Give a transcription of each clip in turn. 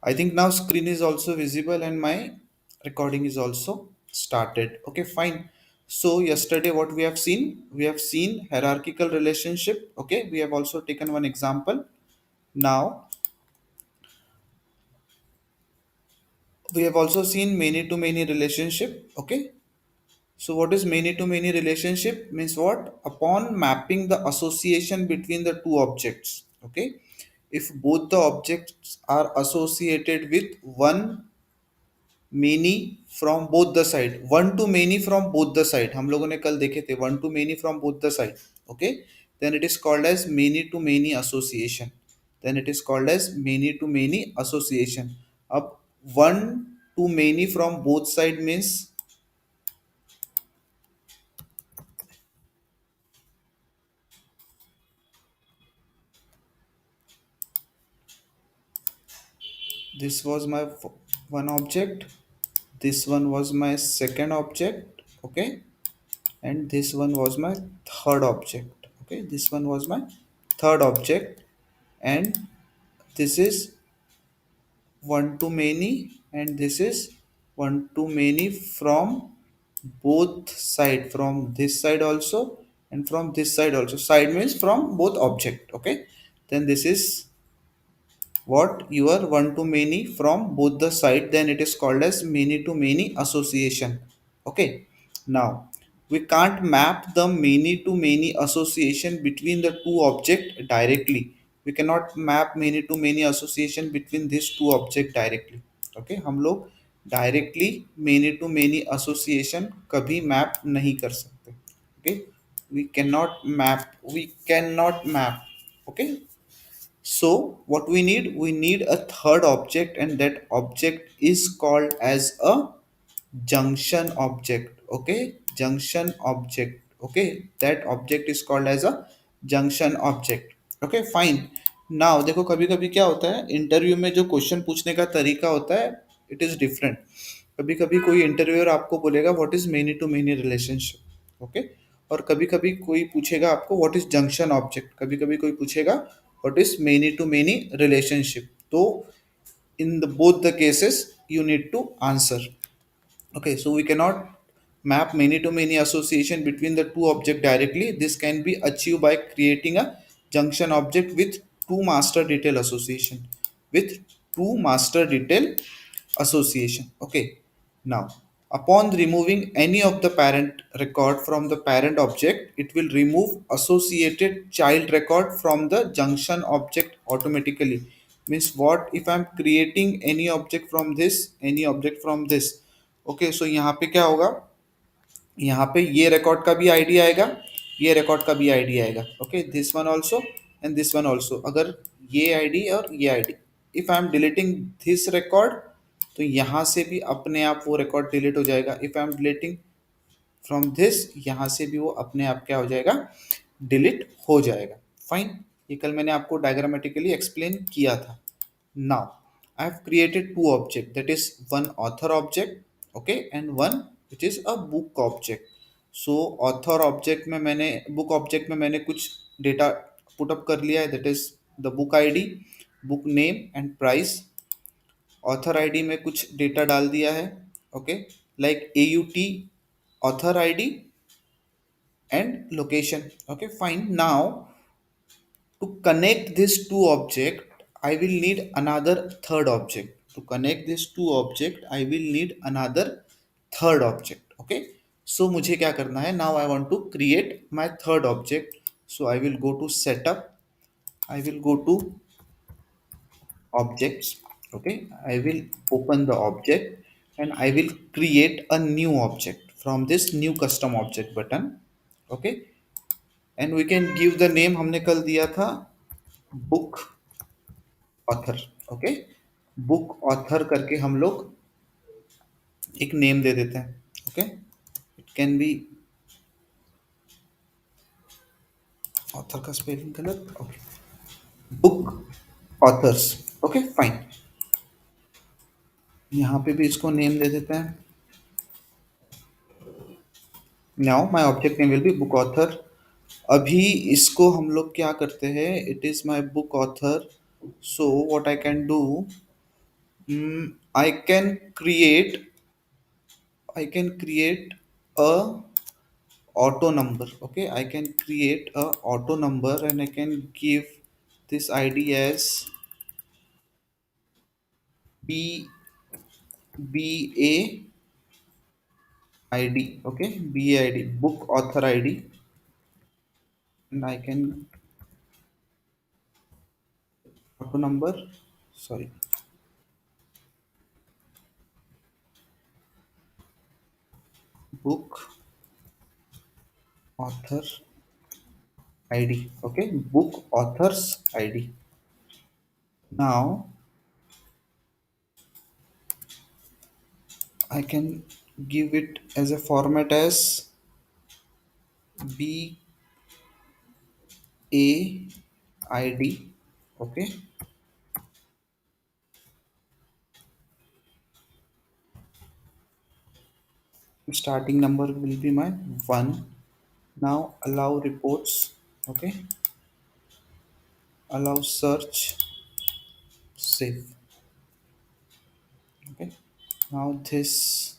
I think now screen is also visible and my recording is also started. Okay, fine. So yesterday what we have seen, we have seen hierarchical relationship. Okay, we have also taken one example. Now we have also seen many to many relationship. Okay, so what is many to many relationship means? What, upon mapping the association between the two objects. Okay, if both the objects are associated with one many from both the side, one to many from both the side, हम लोगों ने कल देखे थे one to many from both the side. Okay, then it is called as many to many association. Then it is called as many to many association. अब one to many from both side means this was my one object, this one was my second object. Okay, and this one was my third object. Okay, this one was my third object, and this is one to many, and this is one to many from both side, from this side also and from this side also. Side means from both object. Okay, then this is what your one to many from both the side, then it is called as many to many association. Okay, now we can't map the many to many association between the two object directly. We cannot map many to many association between these two object directly. Okay, हम लोग directly many to many association कभी map नहीं कर सकते. Okay, we cannot map. Okay, so what we need? We need a third object, and that object is called as a junction object. Okay, junction object. Okay, that object is called as a junction object. Okay, fine. Now देखो कभी कभी क्या होता है interview में, जो question पूछने का तरीका होता है इट इज डिफरेंट. कभी कभी कोई इंटरव्यूअर आपको बोलेगा what is many to many relationship. Okay, और कभी कभी कोई पूछेगा आपको व्हाट इज जंक्शन ऑब्जेक्ट, कभी कभी कोई पूछेगा what is many to many relationship. तो in the both the cases you need to answer. Okay, so we cannot map many to many association between the two object directly. This can be achieved by creating a junction object with two master detail association, with two master detail association. Okay, now upon removing any of the parent record from the parent object, it will remove associated child record from the junction object automatically. Means what, if I'm creating any object from this, any object from this. Okay, so यहाँ पे क्या होगा, यहाँ पे ये record का भी ID आएगा, ये रिकॉर्ड का भी आईडी आएगा. Okay, this one also and this one also. अगर ये आईडी और ये ID, if I am deleting this record, तो यहाँ से भी अपने आप वो रिकॉर्ड डिलीट हो जाएगा. If I am deleting from this, यहाँ से भी वो अपने आप क्या हो जाएगा, डिलीट हो जाएगा. फाइन, ये कल मैंने आपको डायग्रामेटिकली एक्सप्लेन किया था. Now I have created two objects, that is one author object, okay, and one which is a book object. So author object में मैंने, book object में मैंने कुछ data put up कर लिया है, that is the book ID, book name and price. author ID में कुछ data डाल दिया है. Okay, like AUT, author ID and location. Okay, fine. Now to connect these two object, I will need another third object. To connect these two object, I will need another third object. Okay, so मुझे क्या करना है, now I want to create my third object. So I will go to setup, I will go to objects. Okay, I will open the object and I will create a new object from this new custom object button. Okay, and we can give the name, हमने कल दिया था book author. Okay, book author करके हम लोग एक name दे देते हैं. Okay, it can be, author का स्पेलिंग गलत. Okay, book authors. Okay, fine, यहाँ पे भी इसको नेम दे देते हैं. Now my object name will be book author. अभी इसको हम लोग क्या करते हैं, it is my book author. So what I can do, I can create, I can create a auto number. Okay, I can create a auto number and I can give this ID as B B A ID. Okay, B A ID, book author ID, and I can auto number. Sorry, book author ID. Okay, book author's ID. Now I can give it as a format as B A ID. Okay, starting number will be my 1. Now allow reports. Okay, allow search, save. Okay, now this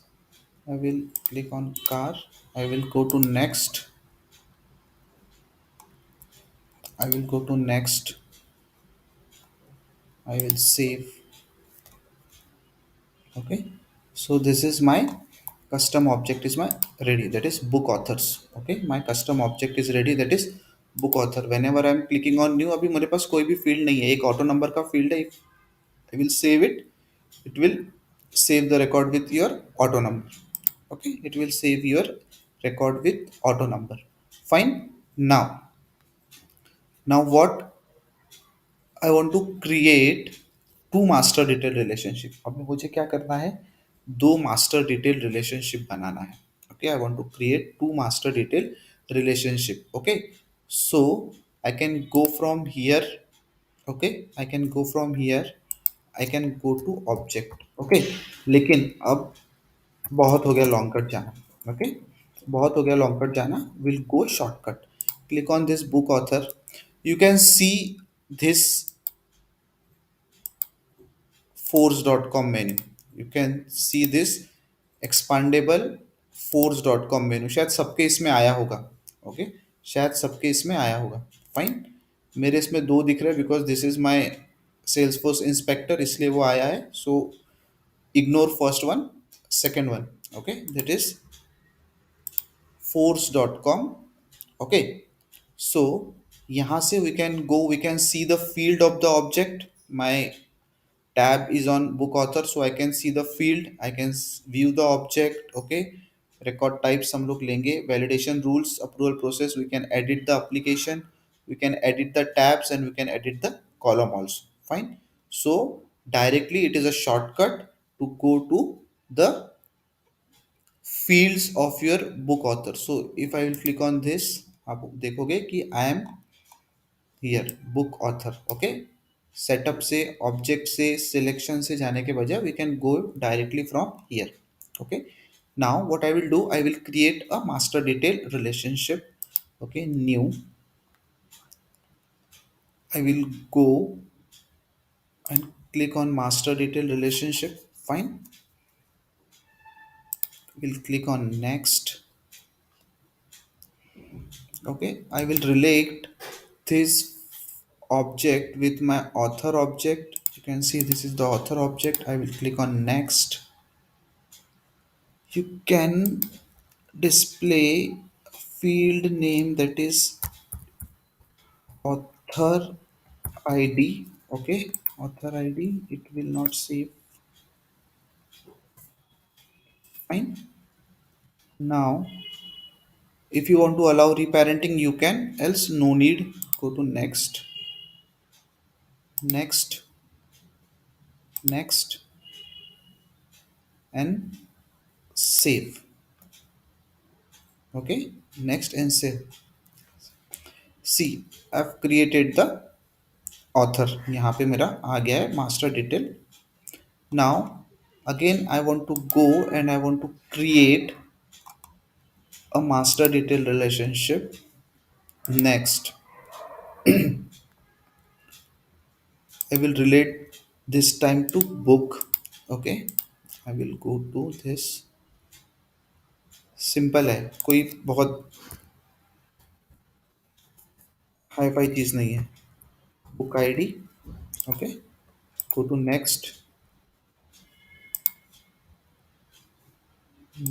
I will click on car. I will go to next. I will go to next. I will save. Okay, so this is my custom object is my ready, that is book authors. Okay, my custom object is ready, that is book author. Whenever I am clicking on new, अभी मेरे पास कोई भी field नहीं है, एक auto number का field है. I will save it. It will save the record with your auto number. Okay, it will save your record with auto number. Fine. Now what I want to create two master detail relationship. अब मुझे क्या करना है, दो master detail relationship बनाना है. Okay, I want to create two master detail relationship. Okay, so I can go from here. Okay, I can go from here, I can go to object. Okay, लेकिन अब बहुत हो गया long cut जाना. Okay, बहुत हो गया long cut जाना. Will go shortcut. Click on this book author. You can C this force.com menu. You can see this expandable force.com menu. शायद सबके इसमें आया होगा. ओके, शायद सबके इसमें आया होगा. फाइन, मेरे इसमें दो दिख रहे हैं because this is my Salesforce inspector, इसलिए वो आया है. So ignore first one, second one. Okay, that is force.com. Okay, so यहाँ से we can go, we can see the field of the object. My tab is on book author, so I can see the field, I can view the object. Okay, record types हम लोग लेंगे. Validation rules, approval process, we can edit the application, we can edit the tabs, and we can edit the column also. Fine, so directly it is a shortcut to go to the fields of your book author. So if I will click on this, आप देखोगे कि I am here book author. Okay, setup से, object से, selection से जाने के बजाय we can go directly from here. Okay, now what I will do, I will create a master detail relationship. Okay, new. I will go and click on master detail relationship. Fine, we'll click on next. Okay, I will relate this object with my author object. You can see this is the author object. I will click on next. You can display field name, that is author id. Okay, author id, it will not save. Fine, now if you want to allow reparenting you can, else no need. Go to next, next, next, and save. Okay, next and save. See, I've created the author. यहाँ पे मेरा आ गया है master detail. Now again I want to go and I want to create a master detail relationship. Next, I will relate this time to book. Okay, I will go to this. Simple है, कोई बहुत hi-fi चीज़ नहीं है। Book ID, okay, go to next,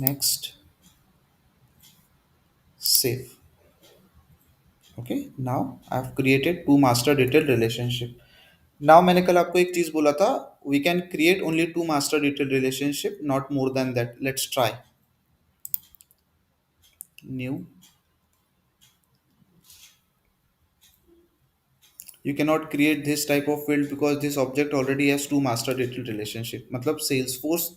next, save. Okay, now I have created two master detail relationship. Now मैंने कल आपको एक चीज बोला था, we can create only two master detail relationship, not more than that. Let's try. New, you cannot create this type of field because this object already has two master detail relationship। मतलब Salesforce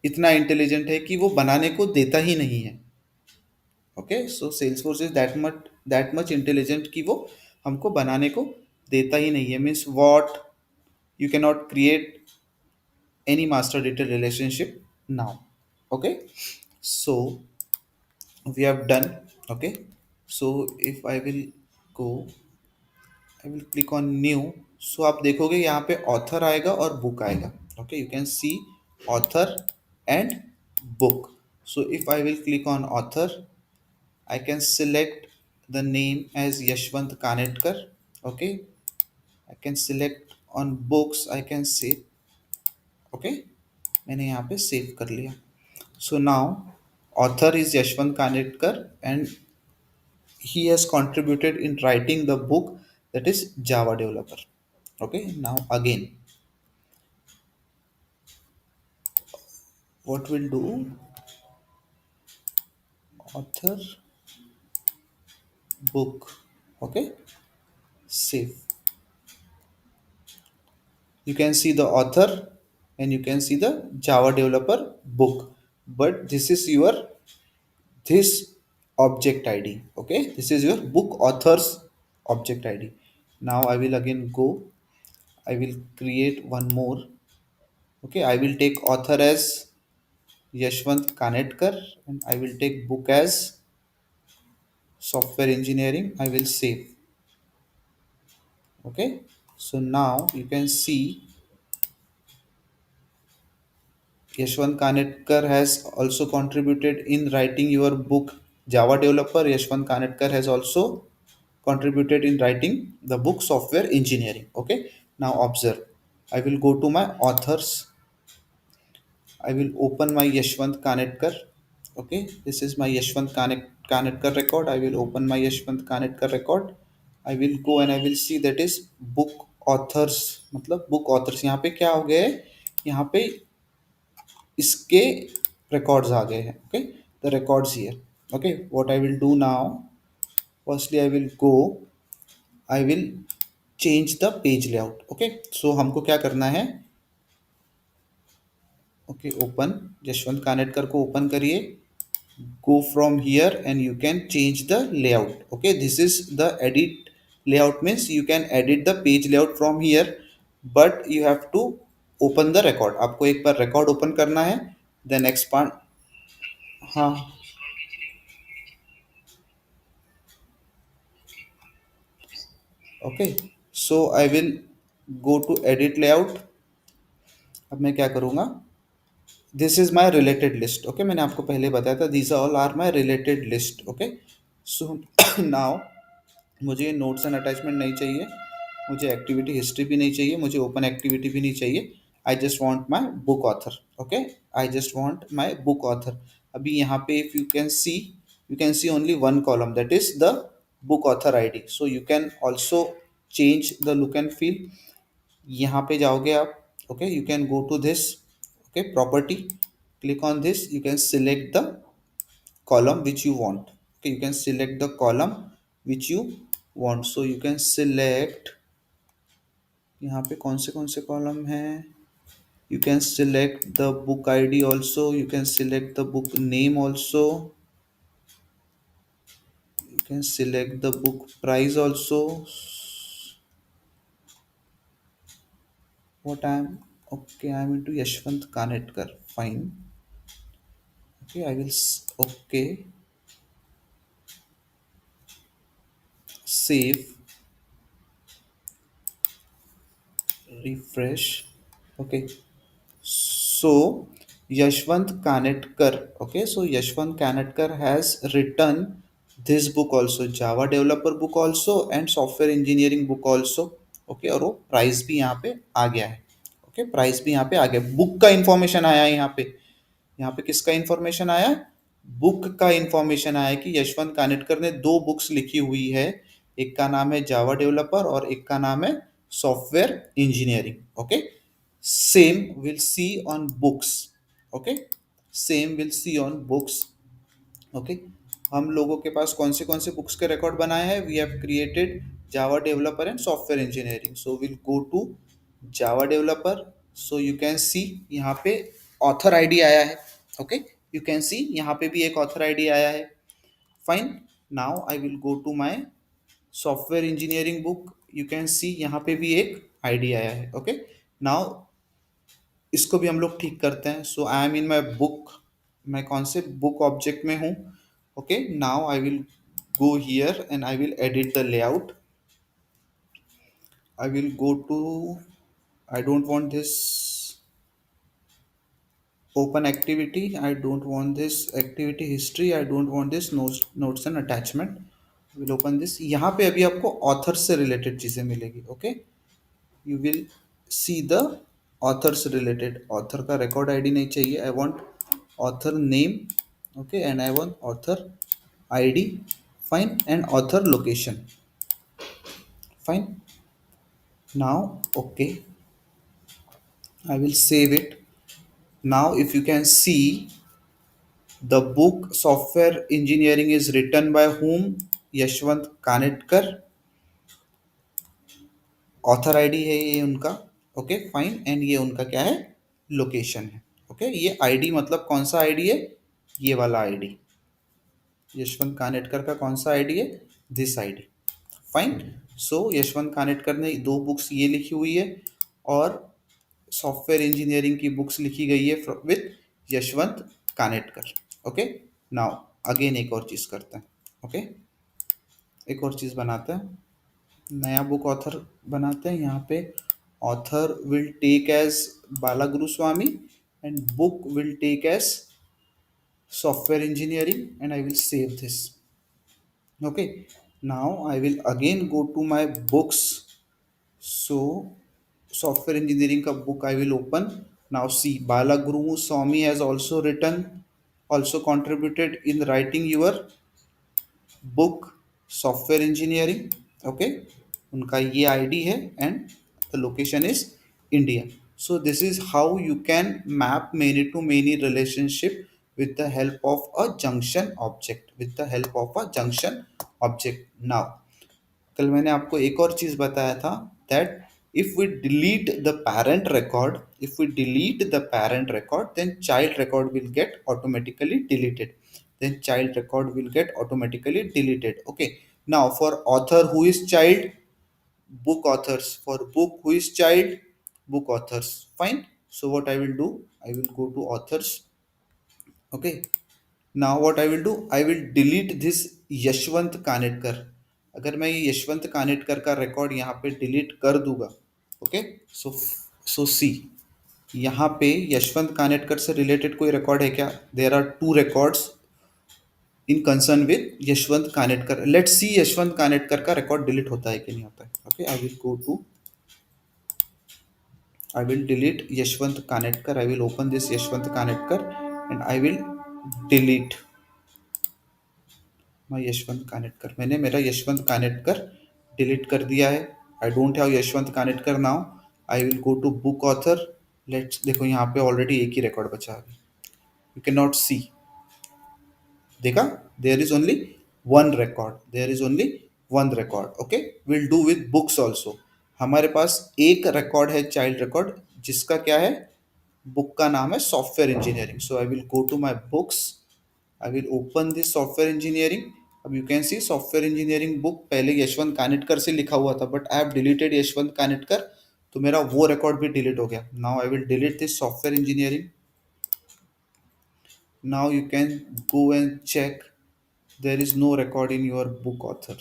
इतना intelligent है कि वो बनाने को देता ही नहीं है। Okay, so Salesforce is that much intelligent कि वो हमको बनाने को देता ही नहीं है। Means what, you cannot create any master detail relationship now। Okay, so we have done। Okay, so if I will go, I will click on new। सो आप देखोगे यहाँ पे ऑथर आएगा और बुक आएगा। Okay, you can C author and book. So if I will click on author, I can select the name as Yashwant Kanetkar। Okay, I can select on books, I can save। Okay, मैंने यहाँ पे save कर लिया। So now author is Yashwant Kanetkar and he has contributed in writing the book, that is Java developer। Okay, now again what we'll do, author, book, okay, save। You can see the author and you can see the Java developer book, but this is your this object id। Okay, this is your book authors object id। Now I will again go, I will create one more। Okay, I will take author as Yashwant Kanetkar and I will take book as software engineering, I will save। Okay, so now you can see Yashwant Kanetkar has also contributed in writing your book Java developer। Yashwant Kanetkar has also contributed in writing the book software engineering। Okay, now observe, I will go to my authors, I will open my Yashwant Kanetkar। Okay, this is my Kanetkar record। I will open my Yashwant Kanetkar record। I will go and I will see that is book authors। मतलब book authors यहाँ पे क्या हो गया है, यहाँ पे इसके records आ गए हैं। Okay, the records here। Okay, what I will do now, firstly I will go, I will change the page layout। Okay, so हमको क्या करना है, ओके ओपन, जशवंत कानेटकर को ओपन करिए, go from here and you can change the layout। Okay, this is the edit layout, means you can edit the page layout from here, but you have to open the record। आपको एक बार record open करना है, then expand। हाँ, okay, so I will go to edit layout. अब मैं क्या करूँगा, this is my related list. Okay, मैंने आपको पहले बताया था these all are my related list. Okay, so now मुझे नोट्स एंड अटैचमेंट नहीं चाहिए, मुझे एक्टिविटी हिस्ट्री भी नहीं चाहिए, मुझे ओपन एक्टिविटी भी नहीं चाहिए। I just want my book author. Okay, I just want my book author. अभी यहाँ पे if you can C, you can see only one column, that is the book author id। so you can also change the look and feel। यहाँ पे जाओगे आप, okay, you can go to this, okay, property, click on this, you can select the column which you want। okay, you can select the column which you want। so you can select, यहाँ पे कौन से column हैं, you can select the book id also, you can select the book name also, you can select the book price also। What I'm, okay, I'm into Yashwant Kanetkar, fine। Okay, I will okay, save, refresh, Okay, so Yashwant Kanetkar. Okay, so Yashwant Kanetkar has written this book also, Java developer book also and software engineering book also. Okay, और वो price भी यहाँ पे आ गया है. Okay, price भी यहाँ पे आ गया, बुक का इंफॉर्मेशन आया है यहाँ पे. यहाँ पे किसका इंफॉर्मेशन आया? बुक का इंफॉर्मेशन आया कि यशवंत कानेटकर ने दो बुक्स लिखी हुई है. एक का नाम है जावा डेवलपर और एक का नाम है software engineering. Okay, same will see on books. Okay, same will see on books. Okay, हम लोगों के पास कौन से बुक्स के रिकॉर्ड बनाए हैं? We have created Java developer and software engineering. So will go to Java developer. So you can see यहाँ पे ऑथर आईडी आया है. ओके, यू कैन सी यहाँ पे भी एक ऑथर आईडी आया है. Fine. Now I will go to my software engineering book. You can see यहाँ पे भी एक आईडी आया है. ओके, नाउ इसको भी हम लोग ठीक करते हैं. So I am in my book. मैं कौन से बुक ऑब्जेक्ट में हूँ? Okay, now I will go here and I will edit the layout. I will go to, I don't want this open activity, I don't want this activity history, I don't want this notes and attachment. I will open this. यहाँ पे अभी आपको author से related चीज़ें मिलेगी. Okay, you will see the author से related. author का record ID नहीं चाहिए. I want author name. Okay, and I want author ID. Fine. And author location. Fine. Now okay, I will save it. Now if you can see, the book software engineering is written by whom? Yashwant Kanetkar. Author ID है ये उनका. Okay fine. And ये उनका क्या है? Location है. Okay, ये ID मतलब कौन सा आईडी है? ये वाला आईडी. यशवंत कानेटकर का कौन सा आईडी है? This ID. फाइन. सो यशवंत कानेटकर ने दो बुक्स ये लिखी हुई है और सॉफ्टवेयर इंजीनियरिंग की बुक्स लिखी गई है with Yashwant Kanetkar. Okay, now again एक और चीज़ करते हैं. ओके, एक और चीज़ बनाते हैं. नया बुक ऑथर बनाते हैं. यहाँ पे author will take as Balagurusamy and book will take as software engineering and I will save this. Okay, now I will again go to my books. So software engineering ka book I will open. Now see, Bala Guru Swami has also written, also contributed in writing your book software engineering. Okay, उनका ये ID है and the location is India. So this is how you can map many to many relationship with the help of a junction object. With the help of a junction object. Now कल मैंने आपको एक और चीज बताया था that if we delete the parent record, if we delete the parent record, then child record will get automatically deleted. Then child record will get automatically deleted. Okay, now for author who is child, book authors. For book who is child, book authors. Fine. So what I will do, I will go to authors. Okay, now what I will do, I will delete this Yashwant Kanetkar. अगर मैं ये यशवंत कानेटकर का record यहाँ पे delete कर दूंगा. Okay, सो सो सी, यहाँ पे यशवंत कानेटकर से रिलेटेड कोई रिकॉर्ड है क्या? There are two records in concern with Yashwant Kanetkar. Let's see Yashwant Kanetkar का रिकॉर्ड डिलीट होता है कि नहीं होता है. Okay, I will go to, I will delete Yashwant Kanetkar. I will open this Yashwant Kanetkar and I will delete my Yashwant Kanetkar. मैंने मेरा यशवंत कानेटकर डिलीट कर दिया है. I don't have Yashwant Kanetkar now. I will go to book author. Let's देखो यहाँ पे ऑलरेडी एक ही रिकॉर्ड बचा है. यू कैन नॉट सी, देखा? There is only one record. There is only one record. Okay, will do with books also. हमारे पास एक रिकॉर्ड है चाइल्ड रिकॉर्ड जिसका क्या है? बुक का नाम है software engineering. So I will go to my books. I will open this software engineering. अब you can see software engineering book पहले यशवंत कानेटकर से लिखा हुआ था but I have deleted Yashwant Kanetkar, तो मेरा वो रिकॉर्ड भी डिलीट हो गया. Now I will delete this software engineering. Now you can go and check, there is no record in your book author.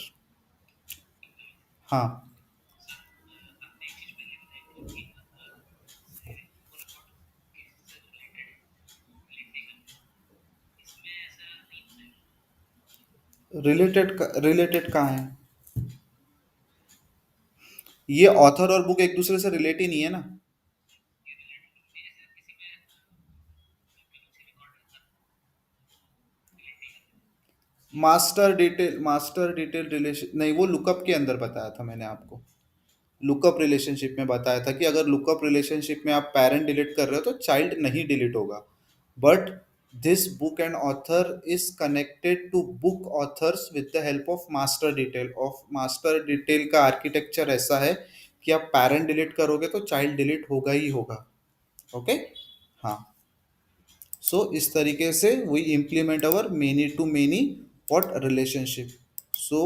हाँ, रिलेटेड कहाँ है? ये ऑथर और बुक एक दूसरे से रिलेट ही नहीं है ना। मास्टर डिटेल रिलेशन नहीं, वो लुकअप के अंदर बताया था मैंने आपको। लुकअप रिलेशनशिप में बताया था कि अगर लुकअप रिलेशनशिप में आप पेरेंट डिलीट कर रहे हो तो चाइल्ड नहीं डिलीट होगा। But this book and author is connected to book authors with the help of master detail. Of master detail का आर्किटेक्चर ऐसा है कि आप पेरेंट डिलीट करोगे तो चाइल्ड डिलीट होगा ही होगा। ओके। हाँ। सो इस तरीके से we implement our many to many what relationship. So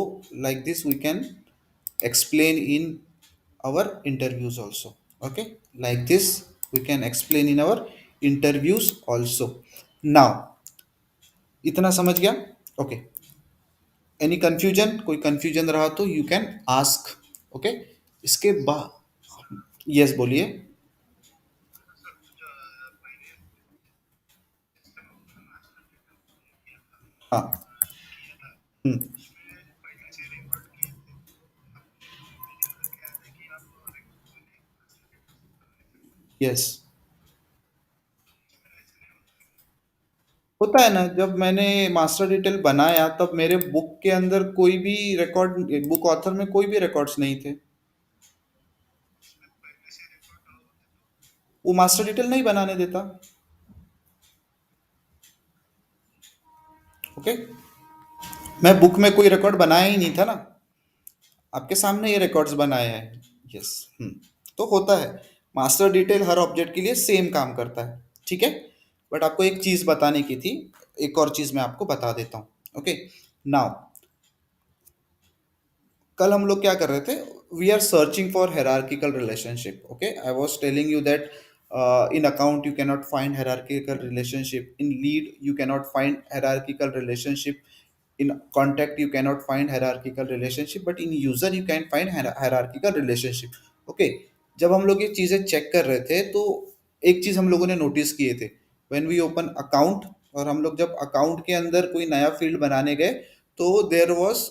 like this we can explain in our interviews also. Okay, like this we can explain in our interviews also. Now इतना समझ गया? Okay. Any confusion? कोई confusion रहा तो you can ask. Okay. इसके बाद yes बोलिए। हाँ। हम्म। यस। होता है ना, जब मैंने मास्टर डिटेल बनाया तब मेरे बुक के अंदर कोई भी रिकॉर्ड, बुक ऑथर में कोई भी रिकॉर्ड्स नहीं थे। वो मास्टर डिटेल नहीं बनाने देता। ओके। मैं बुक में कोई रिकॉर्ड बनाया ही नहीं था ना, आपके सामने ये रिकॉर्ड्स बनाए हैं। यस। तो होता है, मास्टर डिटेल हर ऑब्जेक्ट के लिए सेम काम करता है। ठीक है। बट आपको एक चीज बताने की थी, एक और चीज मैं आपको बता देता हूँ। ओके। नाउ कल हम लोग क्या कर रहे थे? We are searching for hierarchical relationship. Okay, I was telling you that in account you cannot find hierarchical relationship, in lead you cannot find hierarchical relationship, in contact you cannot find hierarchical relationship, but in user you can find hierarchical relationship. Okay। जब हम लोग ये चीजें check कर रहे थे तो एक चीज हम लोगों ने नोटिस किए थे, when we open account, और हम लोग जब अकाउंट के अंदर कोई नया फील्ड बनाने गए तो there was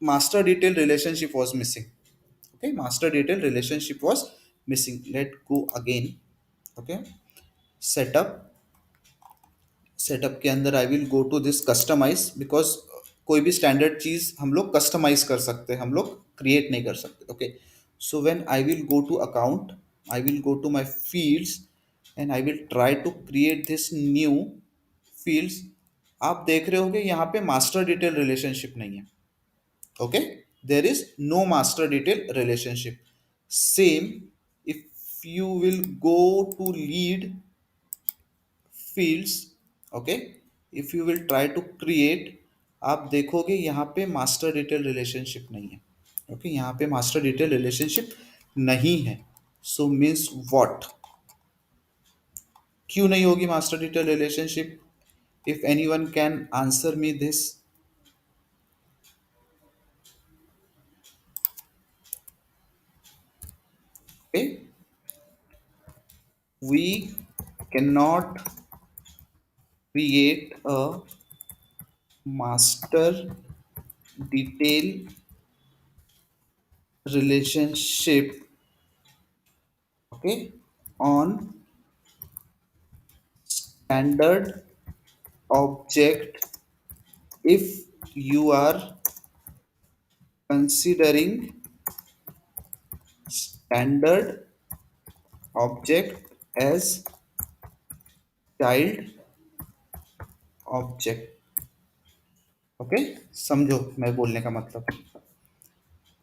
master detail relationship was missing. Okay, master detail relationship was missing. Let go again. Okay, setup, setup के अंदर I will go to this customize, because कोई भी स्टैंडर्ड चीज हम लोग कस्टमाइज कर सकते हैं, हम लोग क्रिएट नहीं कर सकते। Okay. So when I will go to account, I will go to my fields and I will try to create this new fields. आप देख रहे होगे यहाँ पे मास्टर डिटेल रिलेशनशिप नहीं है। Okay, there is no master detail relationship. Same, if you will go to lead fields, okay, if you will try to create, आप देखोगे यहाँ पे मास्टर डिटेल रिलेशनशिप नहीं है। ओके, यहाँ पे मास्टर डिटेल रिलेशनशिप नहीं है। So means what? क्यों नहीं होगी master detail relationship? If anyone can answer me this. Okay, we can not create a master detail relationship, okay, on standard object if you are considering standard object as child object। Okay, समझो मैं बोलने का मतलब।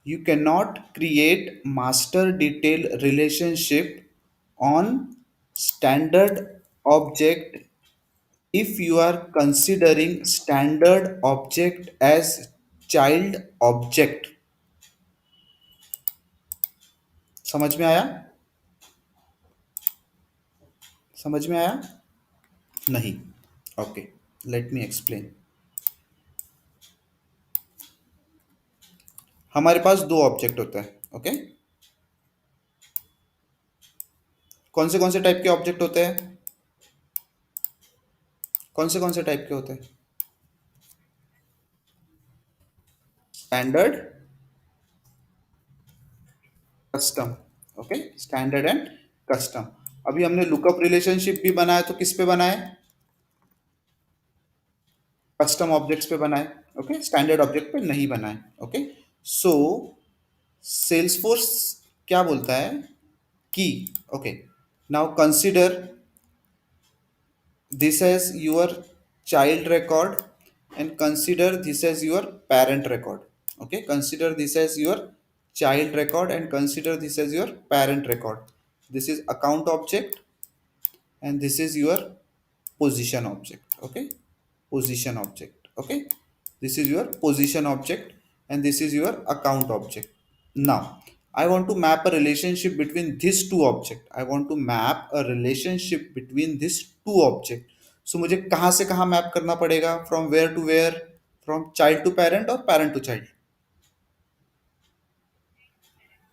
You cannot create master detail relationship on standard object if you are considering standard object as child object। समझ में आया? समझ में आया? नहीं। Okay, late me explain. हमारे पास दो ऑब्जेक्ट होता है। ओके, कौन से टाइप के ऑब्जेक्ट होते हैं? कौन से टाइप के होते हैं? Standard custom. Okay, standard and custom. अभी हमने लुकअप रिलेशनशिप भी बनाया, तो किस पे बनाए? कस्टम ऑब्जेक्ट्स पे बनाए। ओके, स्टैंडर्ड ऑब्जेक्ट पे नहीं बनाए। ओके, सो सेल्सफोर्स क्या बोलता है कि okay, now consider this as your child record and consider this as your parent record. Okay, consider this as your child record and consider this as your parent record. This is account object and this is your position object. Okay, position object. Okay, this is your position object and this is your account object. Now I want to map a relationship between these two objects. I want to map a relationship between these two objects. So मुझे कहाँ से कहाँ map करना पड़ेगा? From where to where? From child to parent or parent to child?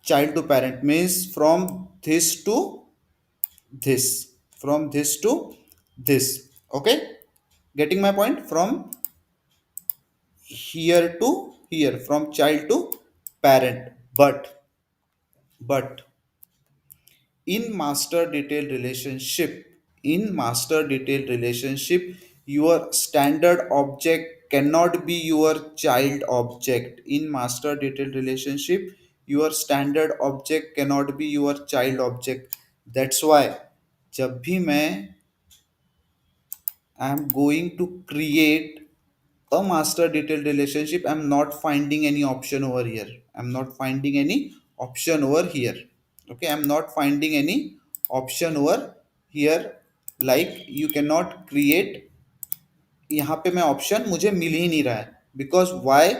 Child to parent means from this to this, from this to this. Okay, getting my point? From here to here, from child to parent. But in master detailed relationship, in master detailed relationship, your standard object cannot be your child object. In master detailed relationship, your standard object cannot be your child object. That's why जब भी मैं I am going to create a master detailed relationship, I'm not finding any option over here. I'm not finding any option over here. Okay, I'm not finding any option over here. Like you cannot create, यहाँ पे मैं option मुझे मिल ही नहीं रहा है, because why?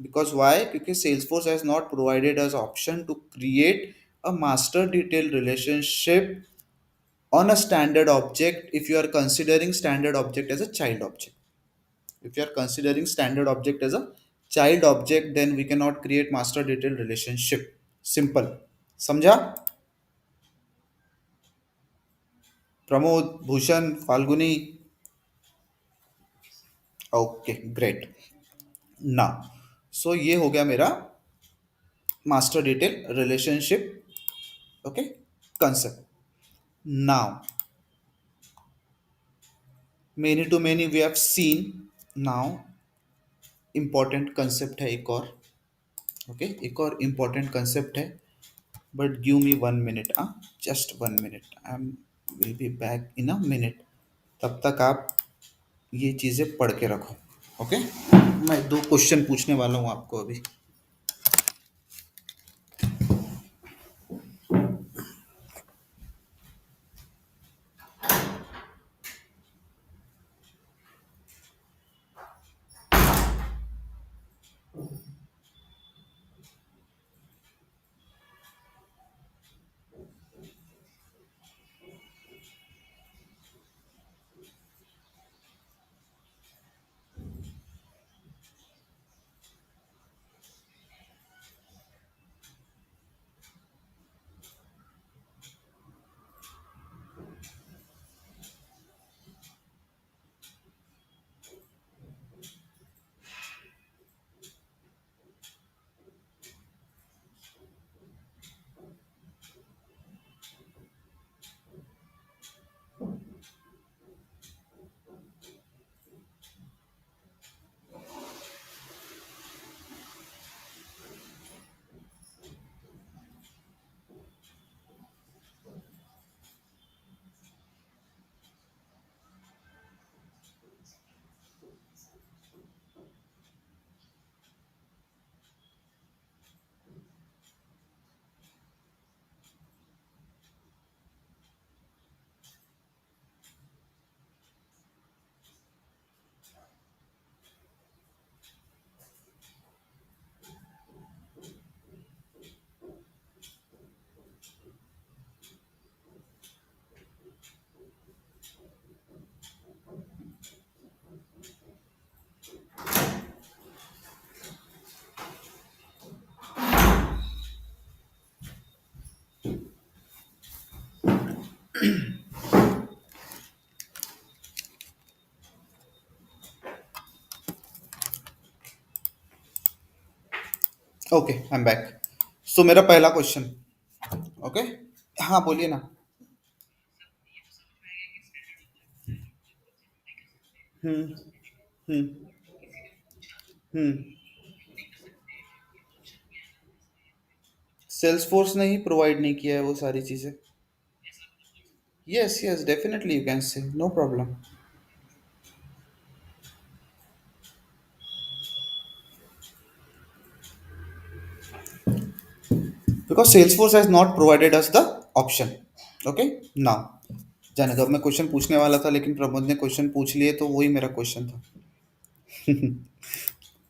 Because why? क्योंकि Salesforce has not provided us option to create a master detail relationship on a standard object if you are considering standard object as a child object. If you are considering standard object as a child object, then we cannot create master detailed relationship. Simple. समझा? Pramod, Bhushan, Falguni? Okay, great. ना, so ये हो गया मेरा master detail relationship. Okay, concept. Now many to many we have seen. Now important concept है एक और। Okay, एक और इंपॉर्टेंट कंसेप्ट है, but give me 1 minute. Just 1 minute, I am will be back in a minute. तब तक आप ये चीज़ें पढ़ के रखो। ओके, मैं दो क्वेश्चन पूछने वाला हूँ आपको अभी। Okay, I am back. So मेरा पहला क्वेश्चन। ओके, हाँ बोलिए ना। हम्म। हम्म। हम्म। सेल्स फोर्स ने ही प्रोवाइड नहीं किया है वो सारी चीजें। Yes yes, definitely you can say, no problem. Because Salesforce has not provided us the option. Okay, now जाने दो। अब मैं क्वेश्चन पूछने वाला था लेकिन प्रमोद ने क्वेश्चन पूछ लिए, तो वही मेरा क्वेश्चन था।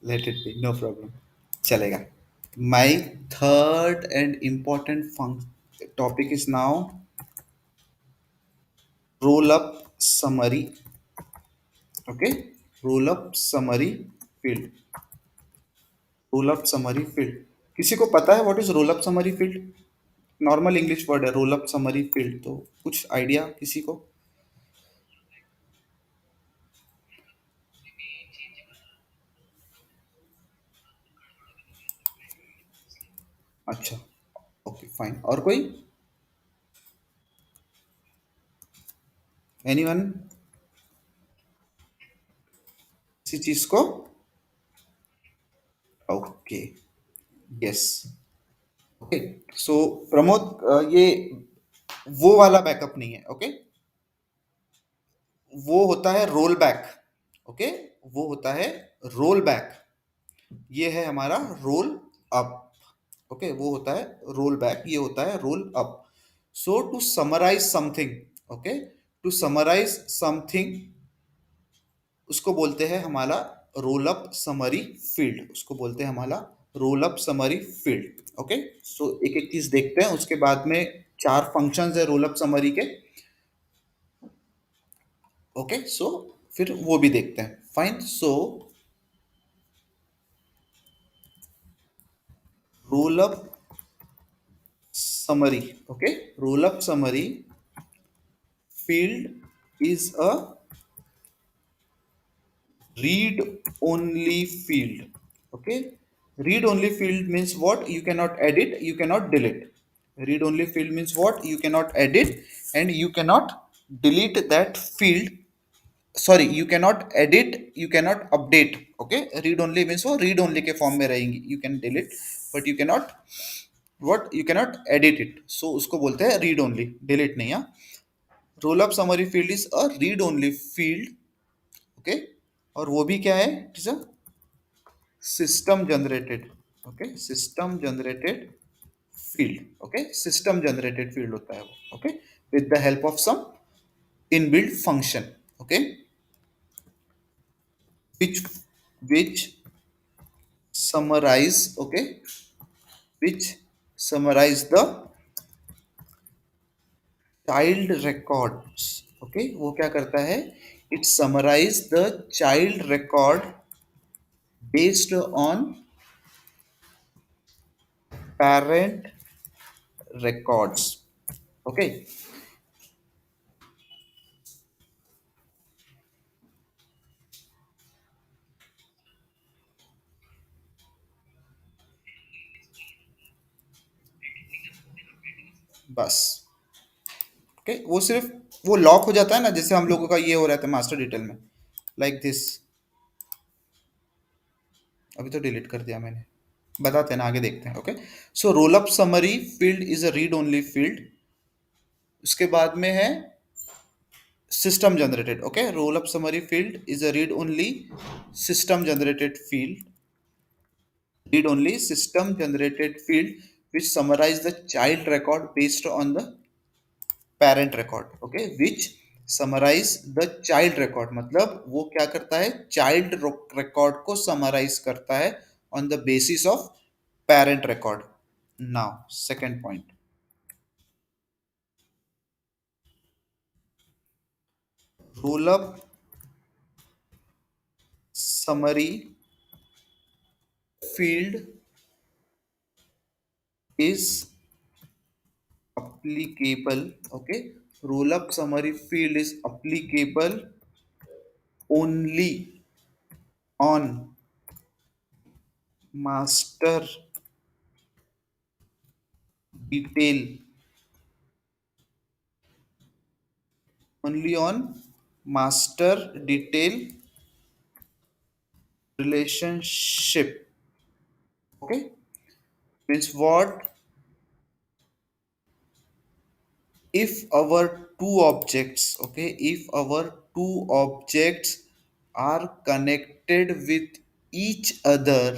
Let it be, no problem, चलेगा। My third and important topic is now roll up summary. Okay, roll up summary field. Roll up summary field, किसी को पता है what is roll up summary field? Normal English word है roll up summary field, तो कुछ idea किसी को? अच्छा, ओके फाइन। और कोई? एनीवन? किसी चीज को? Okay, yes. ओके, सो प्रमोद, ये वो वाला बैकअप नहीं है। ओके, वो होता है रोल बैक। ओके, वो होता है रोल बैक। ये है हमारा रोल अप। ओके, वो होता है रोल बैक, ये होता है roll up. So to summarize something, okay, to summarize something, उसको बोलते हैं हमारा रोल अप समरी फील्ड। उसको बोलते हैं हमारा roll up summary field. Okay, so एक एक चीज देखते हैं, उसके बाद में चार फंक्शंस है रोल अप समरी के। ओके, सो फिर वो भी देखते हैं। Fine, so role up summary. Okay, roll up summary field is a read only field. Okay, read only field means what? You cannot edit, you cannot delete. Read only field means what? You cannot edit and you cannot delete that field. Sorry, you cannot edit, you cannot update. Okay, read only means वो read only के form में रहेंगी, you can delete but you cannot what, you cannot edit it. So उसको बोलते हैं read only, delete नहीं। हाँ, roll up summary field is a read only field. Okay, और वो भी क्या है? It is a system generated. Okay, system generated field. Okay, system generated field होता है वो। Okay, with the help of some inbuilt function. Okay, which which summarize, okay, which summarize the child records। Okay, वो क्या करता है? It summarize the child record based on parent records। Okay, बस। Okay, वो सिर्फ वो लॉक हो जाता है ना, जैसे हम लोगों का ये हो रहा था मास्टर डिटेल में, लाइक दिस। अभी तो डिलीट कर दिया मैंने, बताते हैं ना, आगे देखते हैं। Okay, so role up summary field is a read only field. उसके बाद में है system generated. Okay, roll up summary field is a read only system generated field. Read only system generated field which summarize the child record based on the parent record। okay, which summarize the child record, मतलब वो क्या करता है? child record को summarize करता है on the basis of parent record। now second point, roll up summary field is applicable। okay, roll up summary field is applicable only on master detail, only on master detail relationship. Okay, means what? If our two objects, okay, if our two objects are connected with each other,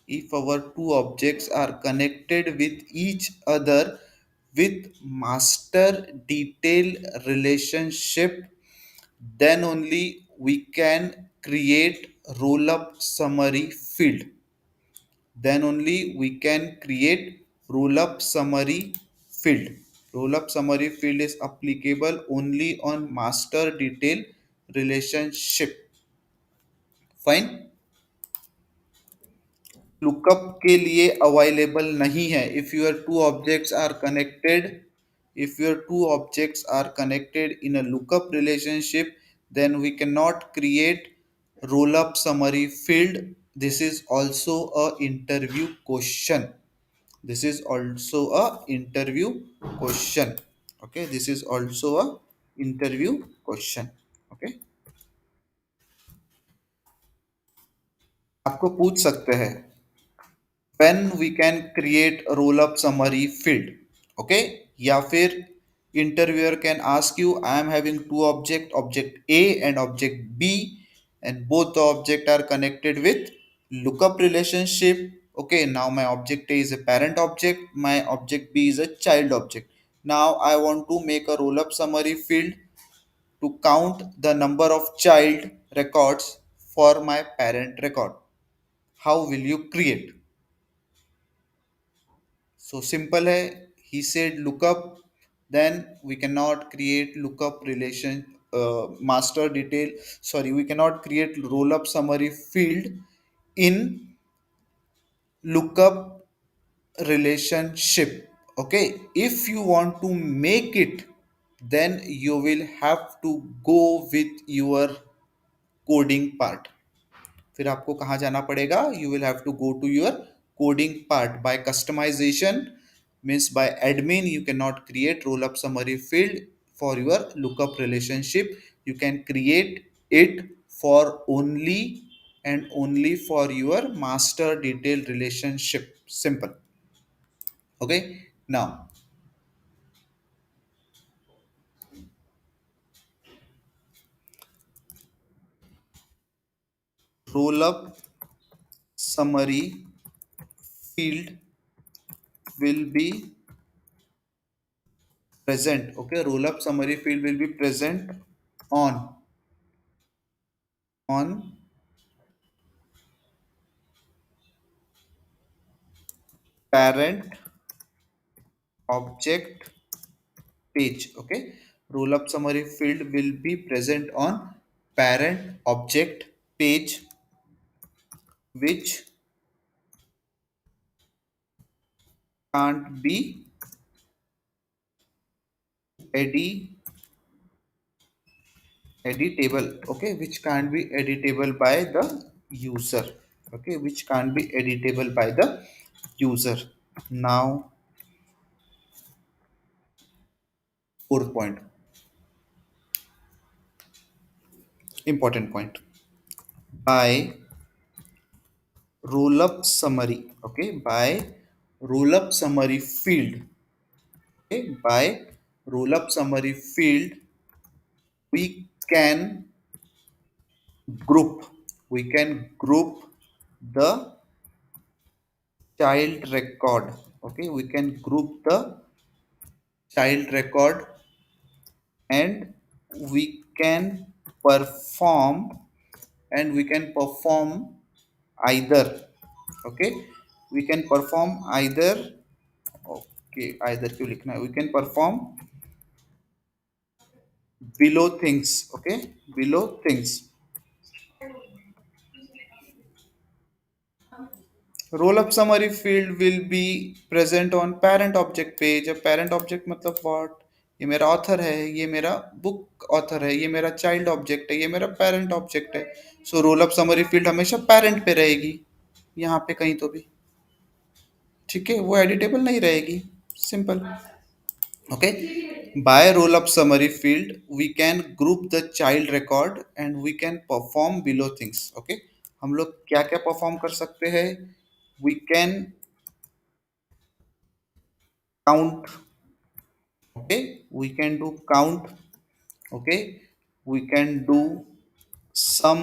if our two objects are connected with each other with master detail relationship, then only we can create roll up summary field, then only we can create roll up summary field. Roll up summary field is applicable only on master detail relationship. Fine. Lookup के लिए available नहीं है. If your two objects are connected, if your two objects are connected in a lookup relationship, then we cannot create roll up summary field. This is also a interview question. This is also a interview question. Okay, this is also a interview question. Okay, आपको पूछ सकते हैं when we can create a roll up summary field. Okay, या फिर interviewer can ask you, I am having two object A and object B, and both the object are connected with lookup relationship. Okay, now my object A is a parent object, my object B is a child object. Now I want to make a roll up summary field to count the number of child records for my parent record. How will you create? So simple hai. He said lookup, then we cannot create lookup relation master detail, sorry, we cannot create roll up summary field in lookup relationship. Okay, if you want to make it, then you will have to go with your coding part. फिर आपको कहाँ जाना पड़ेगा? You will have to go to your coding part. By customization, means by admin, you cannot create roll up summary field for your lookup relationship. You can create it for only and only for your master detail relationship. Simple. Okay, now roll up summary field will be present. Okay, roll up summary field will be present on parent object page. Okay, roll up summary field will be present on parent object page, which can't be editable. Okay, which can't be editable by the user. Okay, which can't be editable by the user. Now fourth point, important point. By roll up summary, okay, by roll up summary field, okay, by roll up summary field, we can group, we can group the child record. Okay, we can group the child record, and we can perform, and we can perform either. Okay, we can perform either. Okay, either क्यों लिखना है? We can perform below things. Okay, below things. Roll up summary field will be present on parent object page. अब parent object मतलब what? ये मेरा author है, ये मेरा book author है, ये मेरा child object है, ये मेरा parent object है. So roll up summary field हमेशा parent पे रहेगी, यहाँ पे कहीं तो भी. ठीक है, वो editable नहीं रहेगी. Simple. Okay, by roll up summary field we can group the child record and we can perform below things. Okay, हम लोग क्या क्या परफॉर्म कर सकते हैं? We can count. Okay, we can do count. Okay, we can do sum.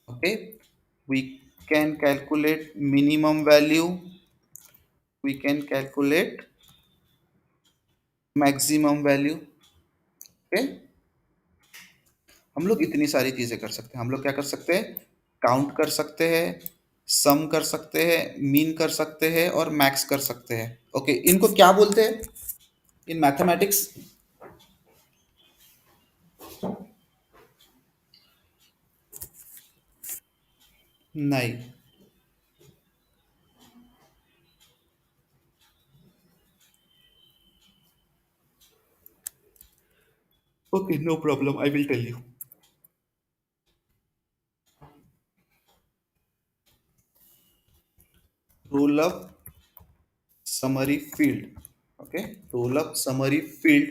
Okay, we can calculate minimum value, we can calculate maximum value. Okay, हम लोग इतनी सारी चीजें कर सकते हैं. हम लोग क्या कर सकते हैं? काउंट कर सकते हैं, सम कर सकते हैं, मीन कर सकते हैं और मैक्स कर सकते हैं. ओके, इनको क्या बोलते हैं इन मैथमेटिक्स? नहीं. Okay, no problem, I will tell you. Roll up summary field. Okay, roll up summary field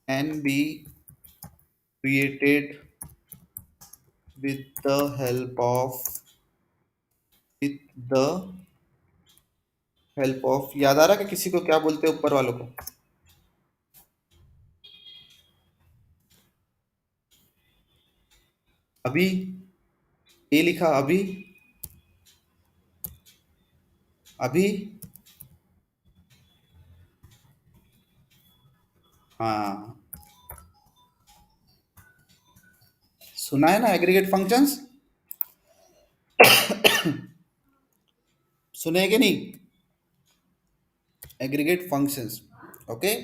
and be created with the help of with the help of याद आ रहा कि किसी को क्या बोलते हैं ऊपर वालों को? अभी ए लिखा, अभी अभी. हाँ, सुना है ना एग्रीगेट फंक्शंस? सुने हैं कि नहीं? Aggregate functions. Okay,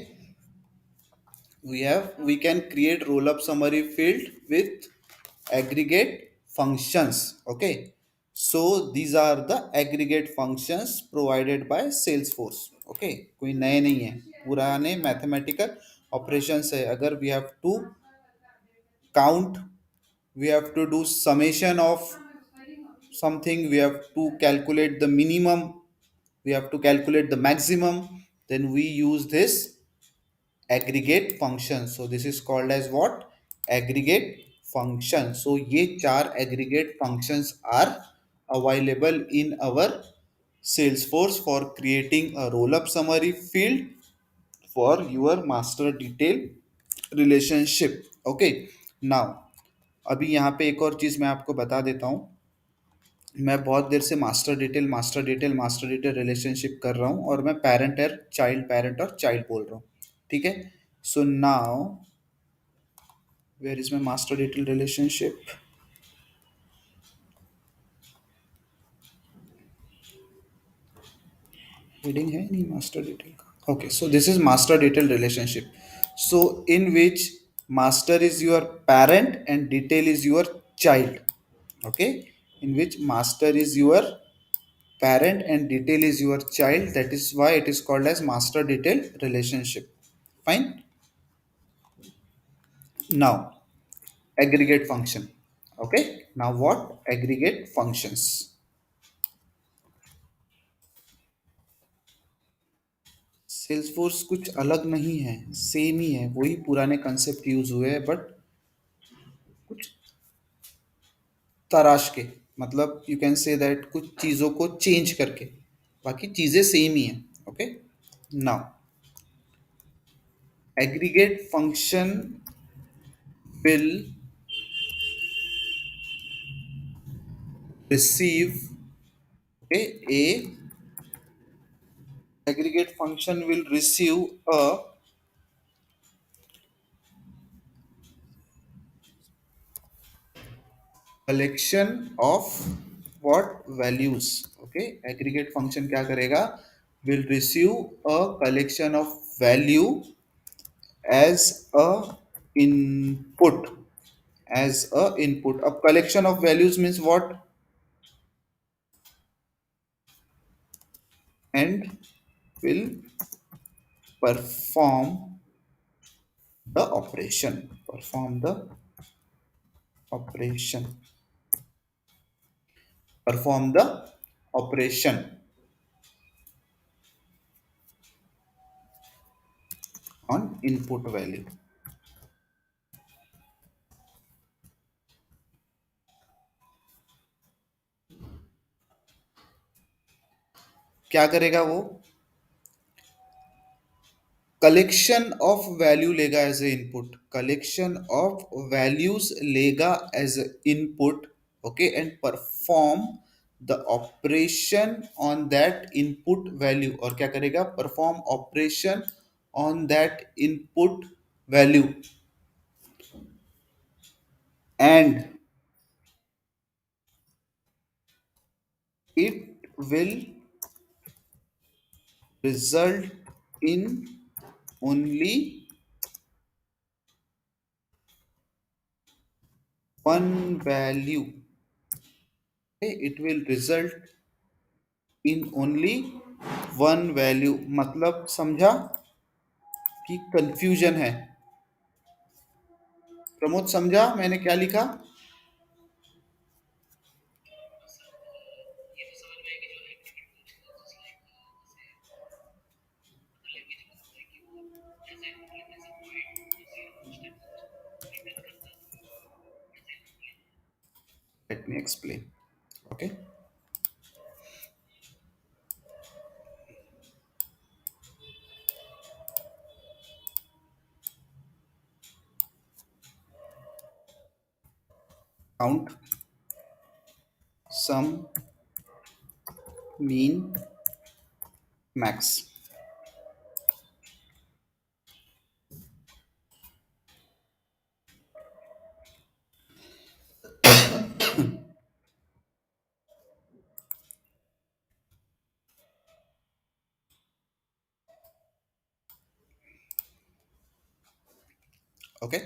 we can create roll up summary field with aggregate functions. Okay, so these are the aggregate functions provided by Salesforce. Okay, कोई नए नहीं है, पुराने मैथमेटिकल ऑपरेशंस है. अगर we have to count, we have to do summation of something, we have to calculate the minimum, we have to calculate the maximum, then we use this aggregate function. So this is called as what? Aggregate function. So ये चार aggregate functions are available in our Salesforce for creating a roll-up summary field for your master detail relationship. Okay, now अभी यहाँ पे एक और चीज़ मैं आपको बता देता हूँ. मैं बहुत देर से मास्टर डिटेल रिलेशनशिप कर रहा हूँ और मैं पैरेंट और चाइल्ड बोल रहा हूँ. ठीक है. So now where is my master detail relationship? Heading है नहीं मास्टर डिटेल का. Okay, so this is master detail relationship. So in which master is your parent and detail is your child. Okay, in which master is your parent and detail is your child, that is why it is called as master detail relationship. Fine. Now aggregate function. Okay, now what? Aggregate functions. Salesforce कुछ अलग नहीं है, same ही है, वही पुराने concept use हुए हैं but कुछ तराश के, मतलब यू कैन से दैट कुछ चीज़ों को चेंज करके, बाकी चीज़ें सेम ही हैं. Okay, now aggregate function will receive, okay, a aggregate function will receive a collection of what values. Okay, aggregate function क्या करेगा? Will receive a collection of value as a input, as a input. अब collection of values means what? And will perform the operation, perform the operation, perform the operation. On input value. क्या करेगा वो? Collection of value लेगा as a input, collection of values लेगा as a input, okay, and perform the operation on that input value. और क्या करेगा? Perform operation on that input value and it will result in only one value। Okay, it will result in only one value। मतलब समझा कि confusion है? प्रमोद समझा मैंने क्या लिखा? Let me explain. Okay, count sum mean max. Okay,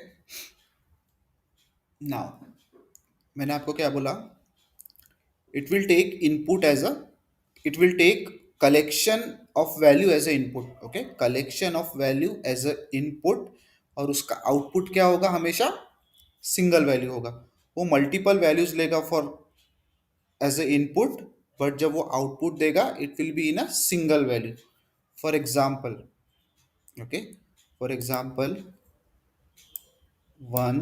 now मैंने आपको क्या बोला? It will take input as a, it will take collection of value as a input। okay, collection of value as a input, और उसका output क्या होगा? हमेशा single value होगा। वो मल्टीपल वैल्यूज लेगा for as a input, but जब वो आउटपुट देगा it will be in a single value. For example, okay, for example 1,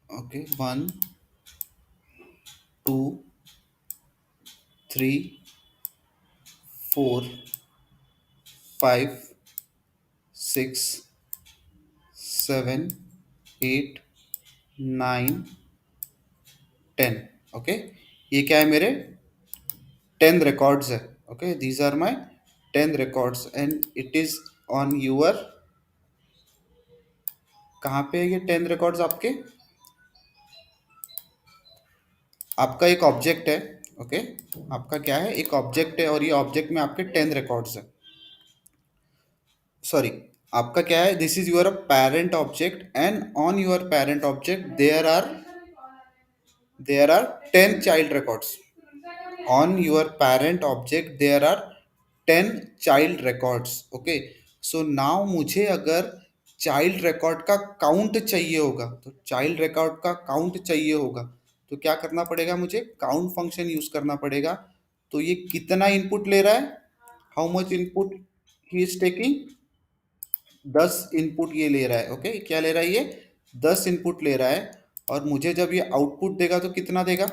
okay, 1, 2, 3, 4, 5, 6, 7, 8, 9, 10। Okay, ये क्या है? मेरे 10 रिकॉर्ड्स है। Okay, these are my 10 records and it is on your, कहाँ पे है ये 10 रिकॉर्ड्स आपके? आपका एक ऑब्जेक्ट है। ओके, आपका क्या है? एक ऑब्जेक्ट है, और ये ऑब्जेक्ट में आपके 10 रिकॉर्ड्स है। सॉरी, आपका क्या है? This is your parent object and on your parent object there are 10 child records. on your parent object there are 10 child records। okay, so now मुझे अगर चाइल्ड रिकॉर्ड का काउंट चाहिए होगा, तो चाइल्ड रिकॉर्ड का काउंट चाहिए होगा तो क्या करना पड़ेगा? मुझे काउंट फंक्शन यूज करना पड़ेगा। तो ये कितना इनपुट ले रहा है? How much input he is taking? 10 input ये ले रहा है। ओके, क्या ले रहा है ये? 10 इनपुट ले रहा है। और मुझे जब ये आउटपुट देगा तो कितना देगा?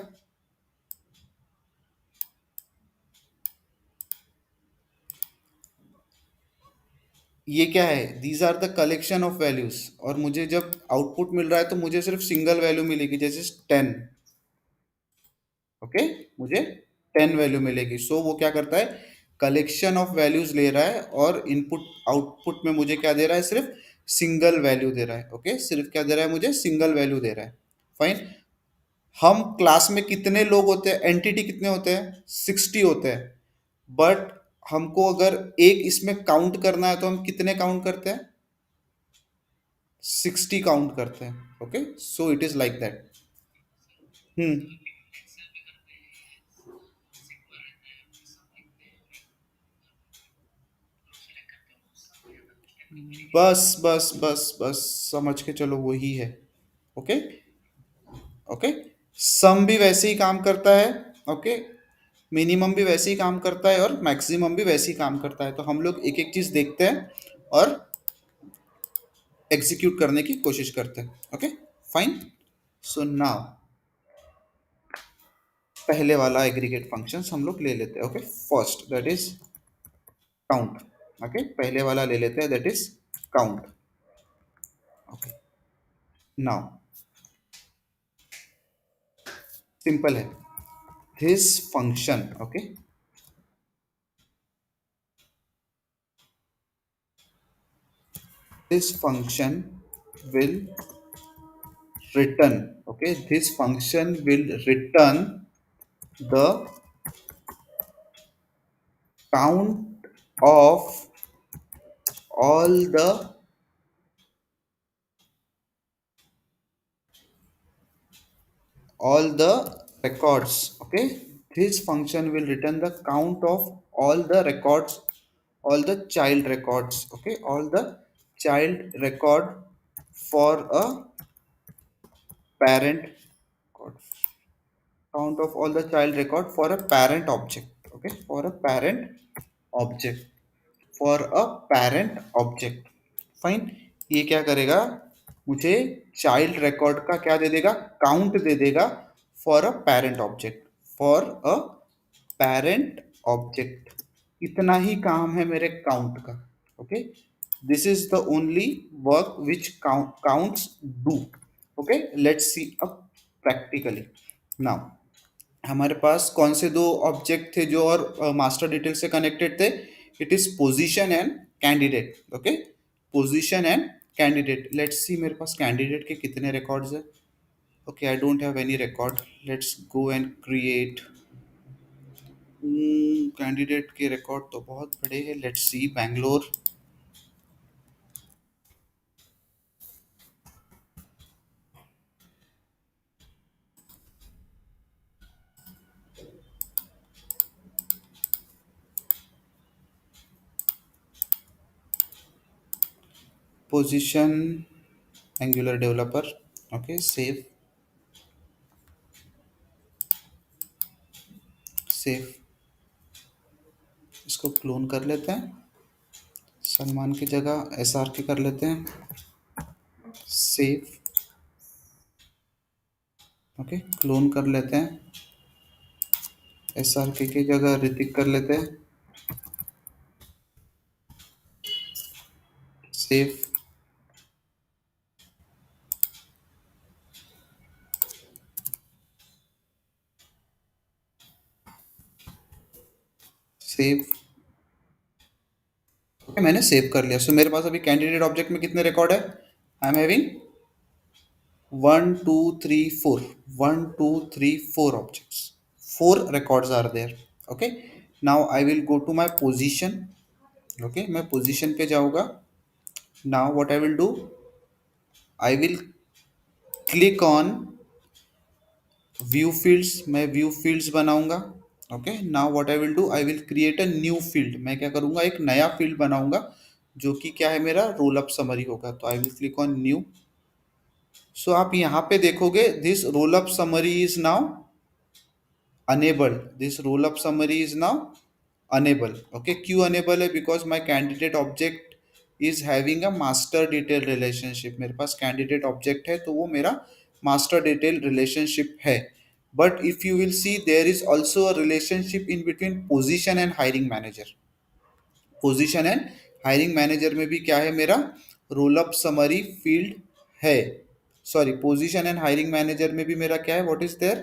ये क्या है? These are the collection of values. और मुझे जब आउटपुट मिल रहा है तो मुझे सिर्फ सिंगल वैल्यू मिलेगी, जैसे 10। ओके, मुझे 10 वैल्यू मिलेगी। सो वो क्या करता है? कलेक्शन ऑफ वैल्यूज ले रहा है और इनपुट आउटपुट में मुझे क्या दे रहा है? सिर्फ सिंगल वैल्यू दे रहा है। ओके, सिर्फ क्या दे रहा है? मुझे सिंगल वैल्यू दे रहा है। फाइन। हम क्लास में कितने लोग होते हैं? एंटिटी कितने होते हैं? 60 होते हैं। बट हमको अगर एक इसमें काउंट करना है तो हम कितने काउंट करते हैं? 60 काउंट करते हैं। Okay, so it is like that. Hmm, बस बस बस बस, समझ के चलो वही है। ओके, ओके, सम भी वैसे ही काम करता है। ओके, मिनिमम भी वैसे ही काम करता है और मैक्सिमम भी वैसे ही काम करता है। तो हम लोग एक एक चीज देखते हैं और एग्जीक्यूट करने की कोशिश करते हैं। Okay, fine. सो नाउ पहले वाला एग्रीगेट फंक्शंस हम लोग ले लेते हैं। Okay, first that is count. Okay, पहले वाला ले लेते हैं, that is count. Okay, now simple है this function. Okay, this function will return. Okay, this function will return the count of all the all the records. Okay, this function will return the count of all the records, all the child records. Okay, all the child record for a parent. Count of all the child record for a parent object. Okay, for a parent object, for a parent object. Fine, ये क्या करेगा, मुझे child record का क्या दे देगा, count they देगा for a parent object, for a parent object. इतना ही काम है मेरे काउंट का। Okay, this is the only work which counts do. Okay, let's see अब प्रैक्टिकली। नाउ हमारे पास कौन से दो ऑब्जेक्ट थे जो और मास्टर डिटेल से कनेक्टेड थे? It is position and candidate. Okay, position and candidate. Let's see मेरे पास कैंडिडेट के कितने रिकॉर्ड्स है। Okay, I don't have any record. Let's go and create. Candidate के रिकॉर्ड तो बहुत बड़े हैं। Let's see Bangalore. Position angular developer. Okay, save save. इसको क्लोन कर लेते हैं, सलमान की जगह एस आर के कर लेते हैं। सेव। ओके, क्लोन कर लेते हैं, एस आर के की जगह ऋतिक कर लेते हैं। सेव। सेव। ओके, मैंने सेव कर लिया। सो मेरे पास अभी कैंडिडेट ऑब्जेक्ट में कितने रिकॉर्ड है? I am having 1 2 3 4, 1 2 3 4 objects, 4 records are there. Okay, now I will go to my position. Okay, मैं पोजिशन पे जाऊंगा। Now what I will do, I will click on view fields. मैं व्यू फील्ड्स बनाऊंगा। Okay, now what I will do, I will create a new field. मैं क्या करूंगा, एक नया फील्ड बनाऊंगा जो कि क्या है, मेरा रोल अप समरी होगा। तो I will click on new. So आप यहाँ पे देखोगे this roll up summary is now enabled. This roll up summary is now enable. Okay, क्यों अनेबल है? Because my candidate object is having a master detail relationship. मेरे पास candidate object है तो वो मेरा मास्टर डिटेल रिलेशनशिप है। But if you will see there is also a relationship in between position and hiring manager. Position and hiring manager में भी क्या है, मेरा रोल अप समरी फील्ड है। Sorry, position and hiring manager में भी मेरा क्या है, what is there,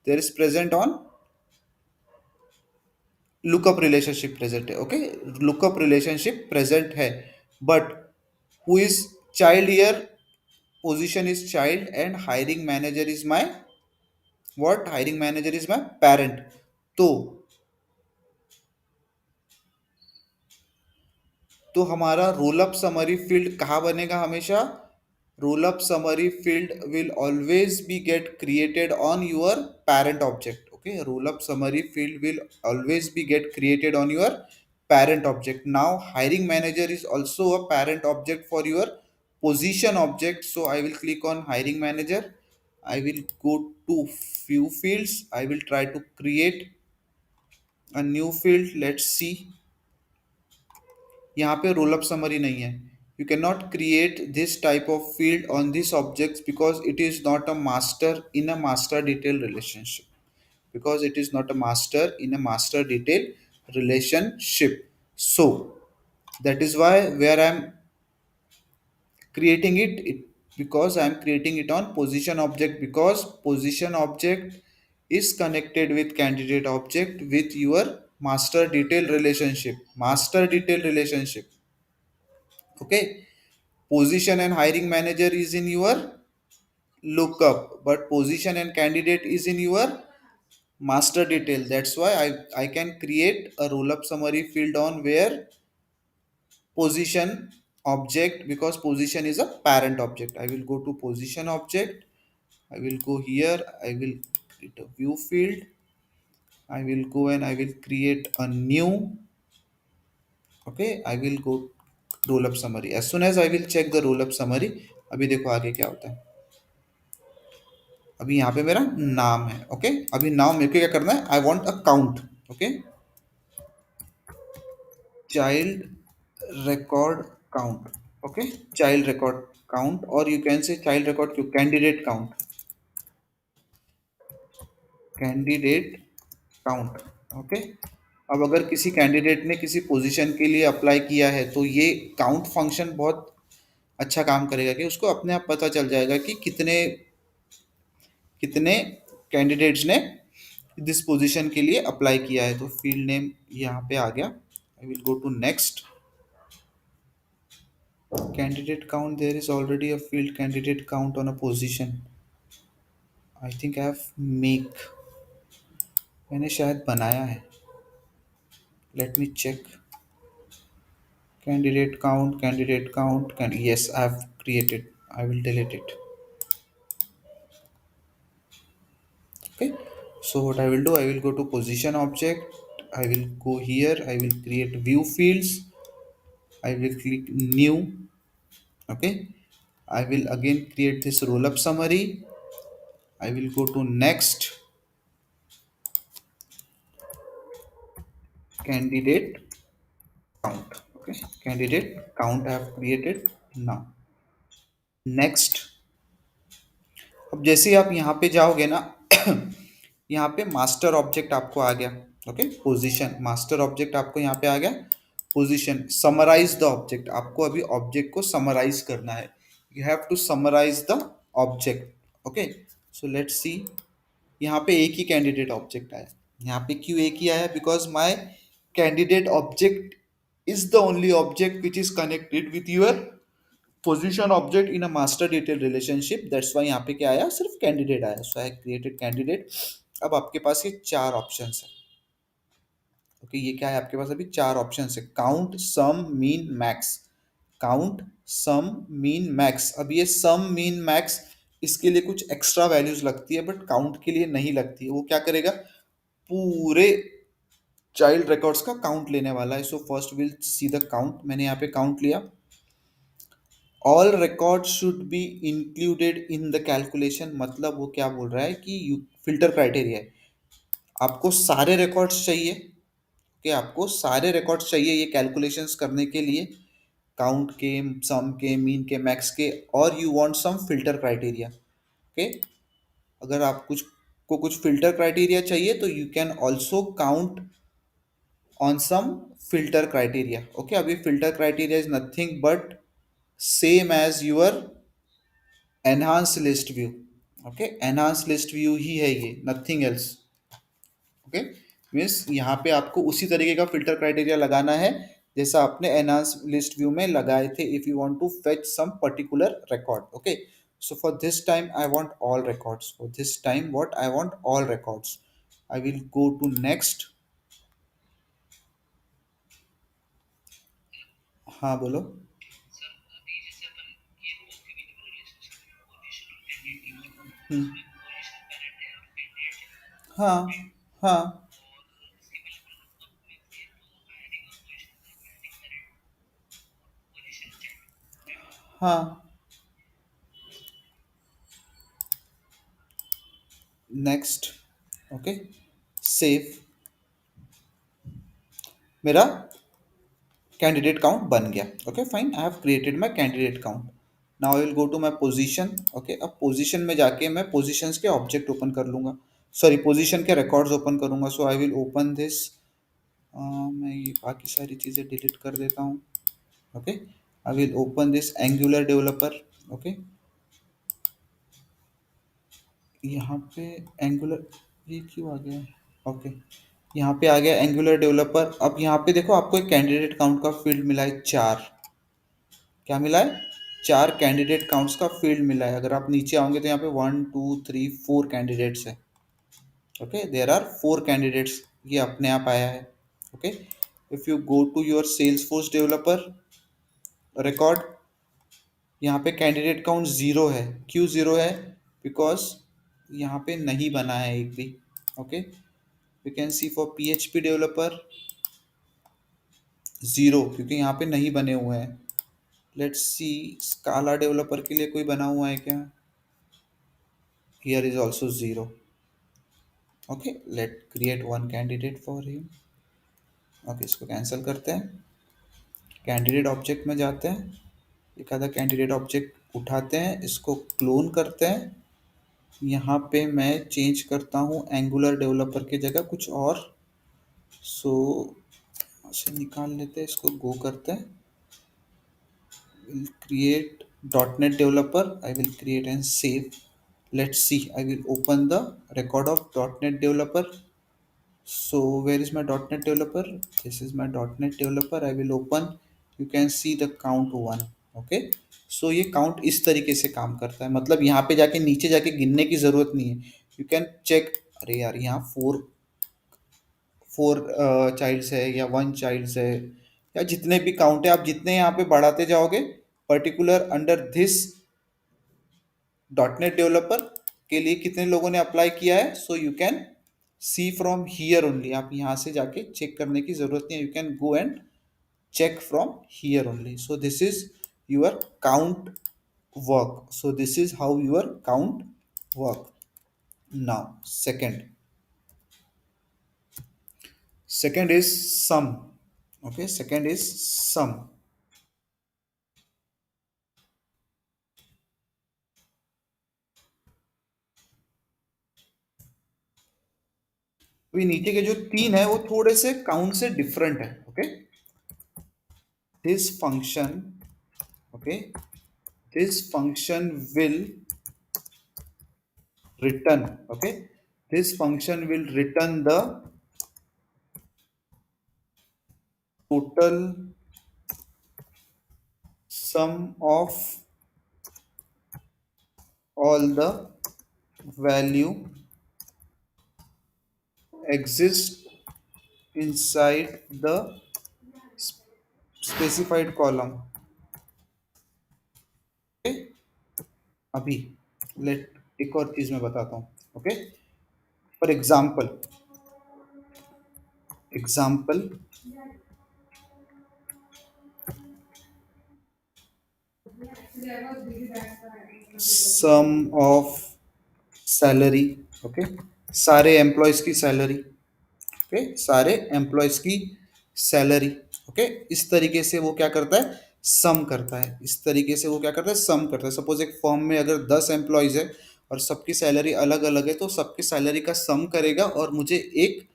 there is present on lookup relationship present है। ओके, लुकअप रिलेशनशिप प्रेजेंट है। But who is child here, position is child and hiring manager is my what, hiring manager is my parent. तो तो हमारा roll up summary field कहाँ बनेगा हमेशा? Role up summary field will always be get created on your parent object. Okay, roll up summary field will always be get created on your parent object. Now hiring manager is also a parent object for your position object. So I will click on hiring manager. I will go to few fields. I will try to create a new field. Let's see. यहाँ पे role up summary नहीं है. You cannot create this type of field on these objects because it is not a master in a master detail relationship. Because it is not a master in a master detail relationship. So that is why where I'm creating it, because I'm creating it on position object, because position object is connected with candidate object with your master detail relationship. Master detail relationship. Okay. Position and hiring manager is in your lookup, but position and candidate is in your master detail. That's why I can create a roll up summary field on where position object, because position is a parent object. I will go to position object. I will go here. I will create a view field. I will go and I will create a new. Okay. I will go roll up summary. As soon as I will check the roll up summary, अभी देखो आगे क्या होता है. अभी यहाँ पे मेरा नाम है. ओके. अभी नाम मेरे को क्या करना है. I want a count. Okay. Child record count. Okay. Child record count, or you can say child record candidate count. Candidate count. Okay. अब अगर किसी कैंडिडेट ने किसी पोजीशन के लिए अप्लाई किया है तो ये काउंट फंक्शन बहुत अच्छा काम करेगा कि उसको अपने आप पता चल जाएगा कि कितने कितने कैंडिडेट्स ने दिस पोजीशन के लिए अप्लाई किया है. तो फील्ड नेम यहाँ पे आ गया. I will go to next. Candidate count, there is already a field candidate count on a position. I think I have make, मैंने शायद बनाया है. Let me check. Candidate count, yes, I have created. I will delete it. Okay. So what I will do, I will go to position object. I will go here. I will create view fields. I will click new. Okay. I will again create this roll up summary. I will go to next. Candidate count. Okay. Candidate count I have created now. Next. अब जैसे ही आप यहाँ पे जाओगे ना, यहाँ पे master object आपको आ गया. ओके. पोजीशन मास्टर ऑब्जेक्ट आपको यहाँ पे आ गया. Position summarize the object. आपको अभी ऑब्जेक्ट को समराइज करना है. You have to summarize the object. Okay. So let's see. यहाँ पे एक ही कैंडिडेट ऑब्जेक्ट आया. यहाँ पे क्यों एक ही आया. Because my candidate object is the only object which is connected with your position object in a master detail relationship. That's why यहाँ पे क्या आया. सिर्फ कैंडिडेट आया. So I created candidate. अब आपके पास ये चार ऑप्शन है. ओके. ये क्या है आपके पास. अभी चार ऑप्शन है. Count, sum, mean, max. Count, sum, mean, max. अब ये सम, मीन, मैक्स इसके लिए कुछ एक्स्ट्रा वैल्यूज लगती है बट काउंट के लिए नहीं लगती है. वो क्या करेगा. पूरे चाइल्ड रिकॉर्ड्स का काउंट लेने वाला है. So first will see the count. मैंने यहाँ पे काउंट लिया. All record should be included in the calculation. मतलब वो क्या बोल रहा है कि फिल्टर क्राइटेरिया है. आपको सारे रिकॉर्ड्स चाहिए. कि आपको सारे रिकॉर्ड्स चाहिए ये कैलकुलेशंस करने के लिए. काउंट के, सम के, मीन के, मैक्स के. और you want some filter criteria. Okay. अगर आप कुछ फिल्टर क्राइटेरिया चाहिए तो you can also count on some filter criteria. Okay. अभी filter criteria is nothing but same as your enhance list view. Okay. Enhance list view ही है ये. Nothing else. Okay. Means यहाँ पे आपको उसी तरीके का फिल्टर क्राइटेरिया लगाना है जैसा आपने एनहांस लिस्ट व्यू में लगाए थे. If you want to fetch some particular record. Okay. So for this time I want all records. For this time what I want all records. I will go to next. हाँ बोलो. Hmm. हाँ. हाँ. हाँ. Next. Okay. Save. मेरा candidate count बन गया. Okay fine, I have created my candidate count. Now I will go to my position. Okay, अब position में जाके मैं पोजीशंस के ऑब्जेक्ट ओपन कर लूंगा, सॉरी पोजीशन के रिकॉर्ड्स ओपन करूंगा. सो आई विल ओपन दिस. मैं ये बाकी सारी चीज़ें डिलीट कर देता हूँ. Okay, I will open this angular developer. Okay, यहाँ पे एंगुलर, ये क्यों आ गया है? ओके, यहाँ पे आ गया एंगुलर डेवलपर. अब यहाँ पे देखो आपको एक कैंडिडेट काउंट का फील्ड मिला है 4. क्या मिला है? 4 कैंडिडेट काउंट्स का फील्ड मिला है. अगर आप नीचे आओगे तो यहाँ पे 1 2 3 4 कैंडिडेट्स है. Okay, there are 4 candidates. ये अपने आप आया है. Okay, if you go to your Salesforce developer record, यहाँ पे कैंडिडेट काउंट 0 है. क्यों 0 है? बिकॉज यहाँ पे नहीं बना है एक भी. Okay, we can see for PHP developer 0, क्योंकि यहाँ पे नहीं बने हुए हैं. लेट्स सी स्काला डेवलपर के लिए कोई बना हुआ है क्या? Here is also 0. Okay, let create one candidate for him. Okay, इसको कैंसिल करते हैं. कैंडिडेट ऑब्जेक्ट में जाते हैं, एक आधा कैंडिडेट ऑब्जेक्ट उठाते हैं, इसको क्लोन करते हैं. यहाँ पे मैं चेंज करता हूँ एंगुलर डेवलपर की जगह कुछ और. सो इसे निकाल लेते हैं, इसको गो करते हैं. Will create .NET developer. I will create and save. Let's see, I will open the record of .NET developer. So where is my .NET developer? This is my .NET developer. I will open. You can see the count 1. Okay, so ये count इस तरीके से काम करता है. मतलब यहाँ पे जाके नीचे जाके गिनने की जरूरत नहीं है. You can check. अरे यार, यहाँ फोर फोर चाइल्ड्स है या 1 चाइल्ड्स है, या जितने भी काउंट है, आप जितने यहाँ पे बढ़ाते जाओगे particular under this .NET developer के लिए कितने लोगों ने अप्लाई किया है. So you can C from here only. आप यहाँ से जाके चेक करने की जरूरत नहीं है. You can go and check from here only. So this is your count work. So this is how your count work. Now second is sum. Okay, second is sum. अभी नीचे के जो 3 है वो थोड़े से काउंट से डिफरेंट है. Okay, this function, okay, this function will return. Okay, this function will return the total sum of all the value exist inside the specified column. Okay, अभी लेट एक और चीज मैं बताता हूँ. Okay, for example sum of salary. Okay, सारे employees की salary. Okay, सारे एम्प्लॉयज की सैलरी. ओके, इस तरीके से वो क्या करता है? सम करता है. इस तरीके से वो क्या करता है? सम करता है. सपोज एक फर्म में अगर 10 एम्प्लॉयज है और सबकी सैलरी अलग अलग है, तो सबकी सैलरी का सम करेगा और मुझे एक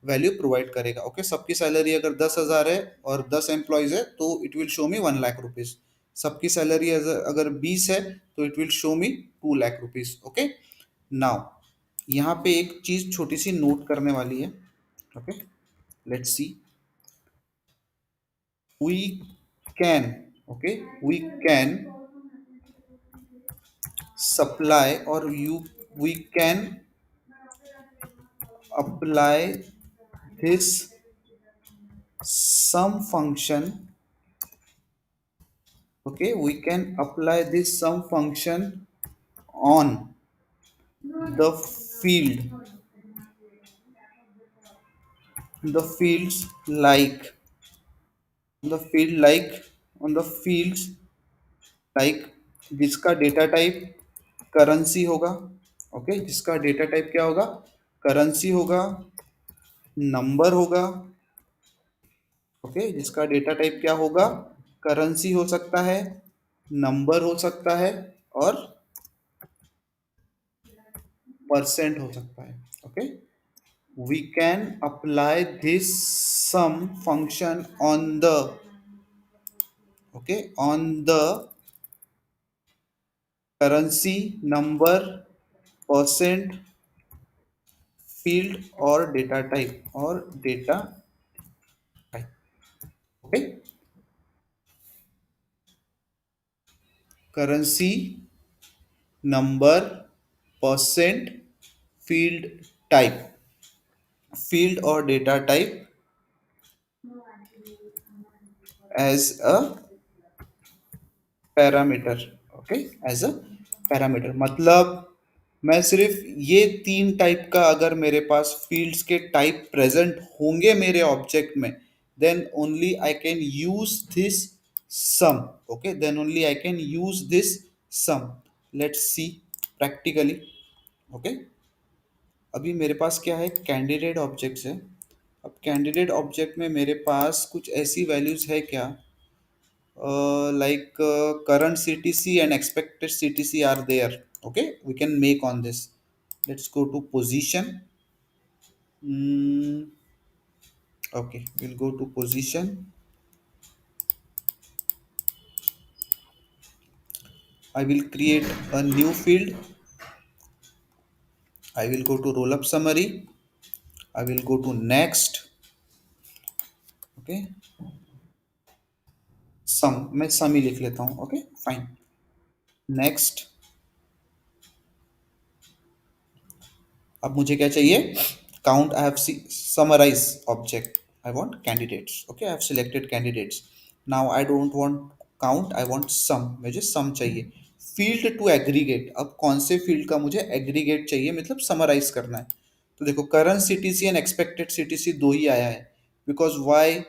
वैल्यू प्रोवाइड करेगा. ओके, सबकी सैलरी अगर 10,000 है और 10 एम्प्लॉयज है तो it will show me 1 lakh rupees. सबकी सैलरी अगर 20 है तो it will show me 2 lakh rupees. Okay, now यहाँ पे एक चीज छोटी सी नोट करने वाली है. Okay, let's see. we can, okay, we can supply, or we can apply this sum function. Okay, we can apply this sum function on the field, the fields like, the field like, on the fields like जिसका data type currency होगा. Okay, जिसका data type क्या होगा? Currency होगा, number होगा, okay, जिसका data type क्या होगा? करेंसी हो सकता है, नंबर हो सकता है, और परसेंट हो सकता है। Okay, we can apply this sum function on the, okay, on the currency, number, percent, field, or data type, okay. Currency, number, percent, field, type, field or data type as a parameter. Okay, as a parameter मतलब मैं सिर्फ ये तीन type का अगर मेरे पास fields के टाइप प्रेजेंट होंगे मेरे ऑब्जेक्ट में, then only I can use this sum. Okay, then only I can use this sum. Let's see practically. Okay, अभी मेरे पास क्या है, कैंडिडेट ऑब्जेक्ट्स है। अब कैंडिडेट ऑब्जेक्ट में मेरे पास कुछ ऐसी वैल्यूज है क्या, like current CTC and expected CTC are there. Okay, we can make on this. Let's go to position. Mm, okay, we'll go to position. I will create a new field. I will go to roll up summary. I will go to next. Okay, sum, मैं sum ही लिख लेता हूँ। Okay, fine. Next. अब मुझे क्या चाहिए? Count, I have summarize object, I want candidates. Okay, I have selected candidates. Now I don't want count, I want sum, मुझे sum चाहिए। फील्ड टू एग्रीगेट, अब कौन से फील्ड का मुझे एग्रीगेट चाहिए, मतलब समराइज करना है। तो देखो, current CTC and expected CTC दो ही आया है। Because Y?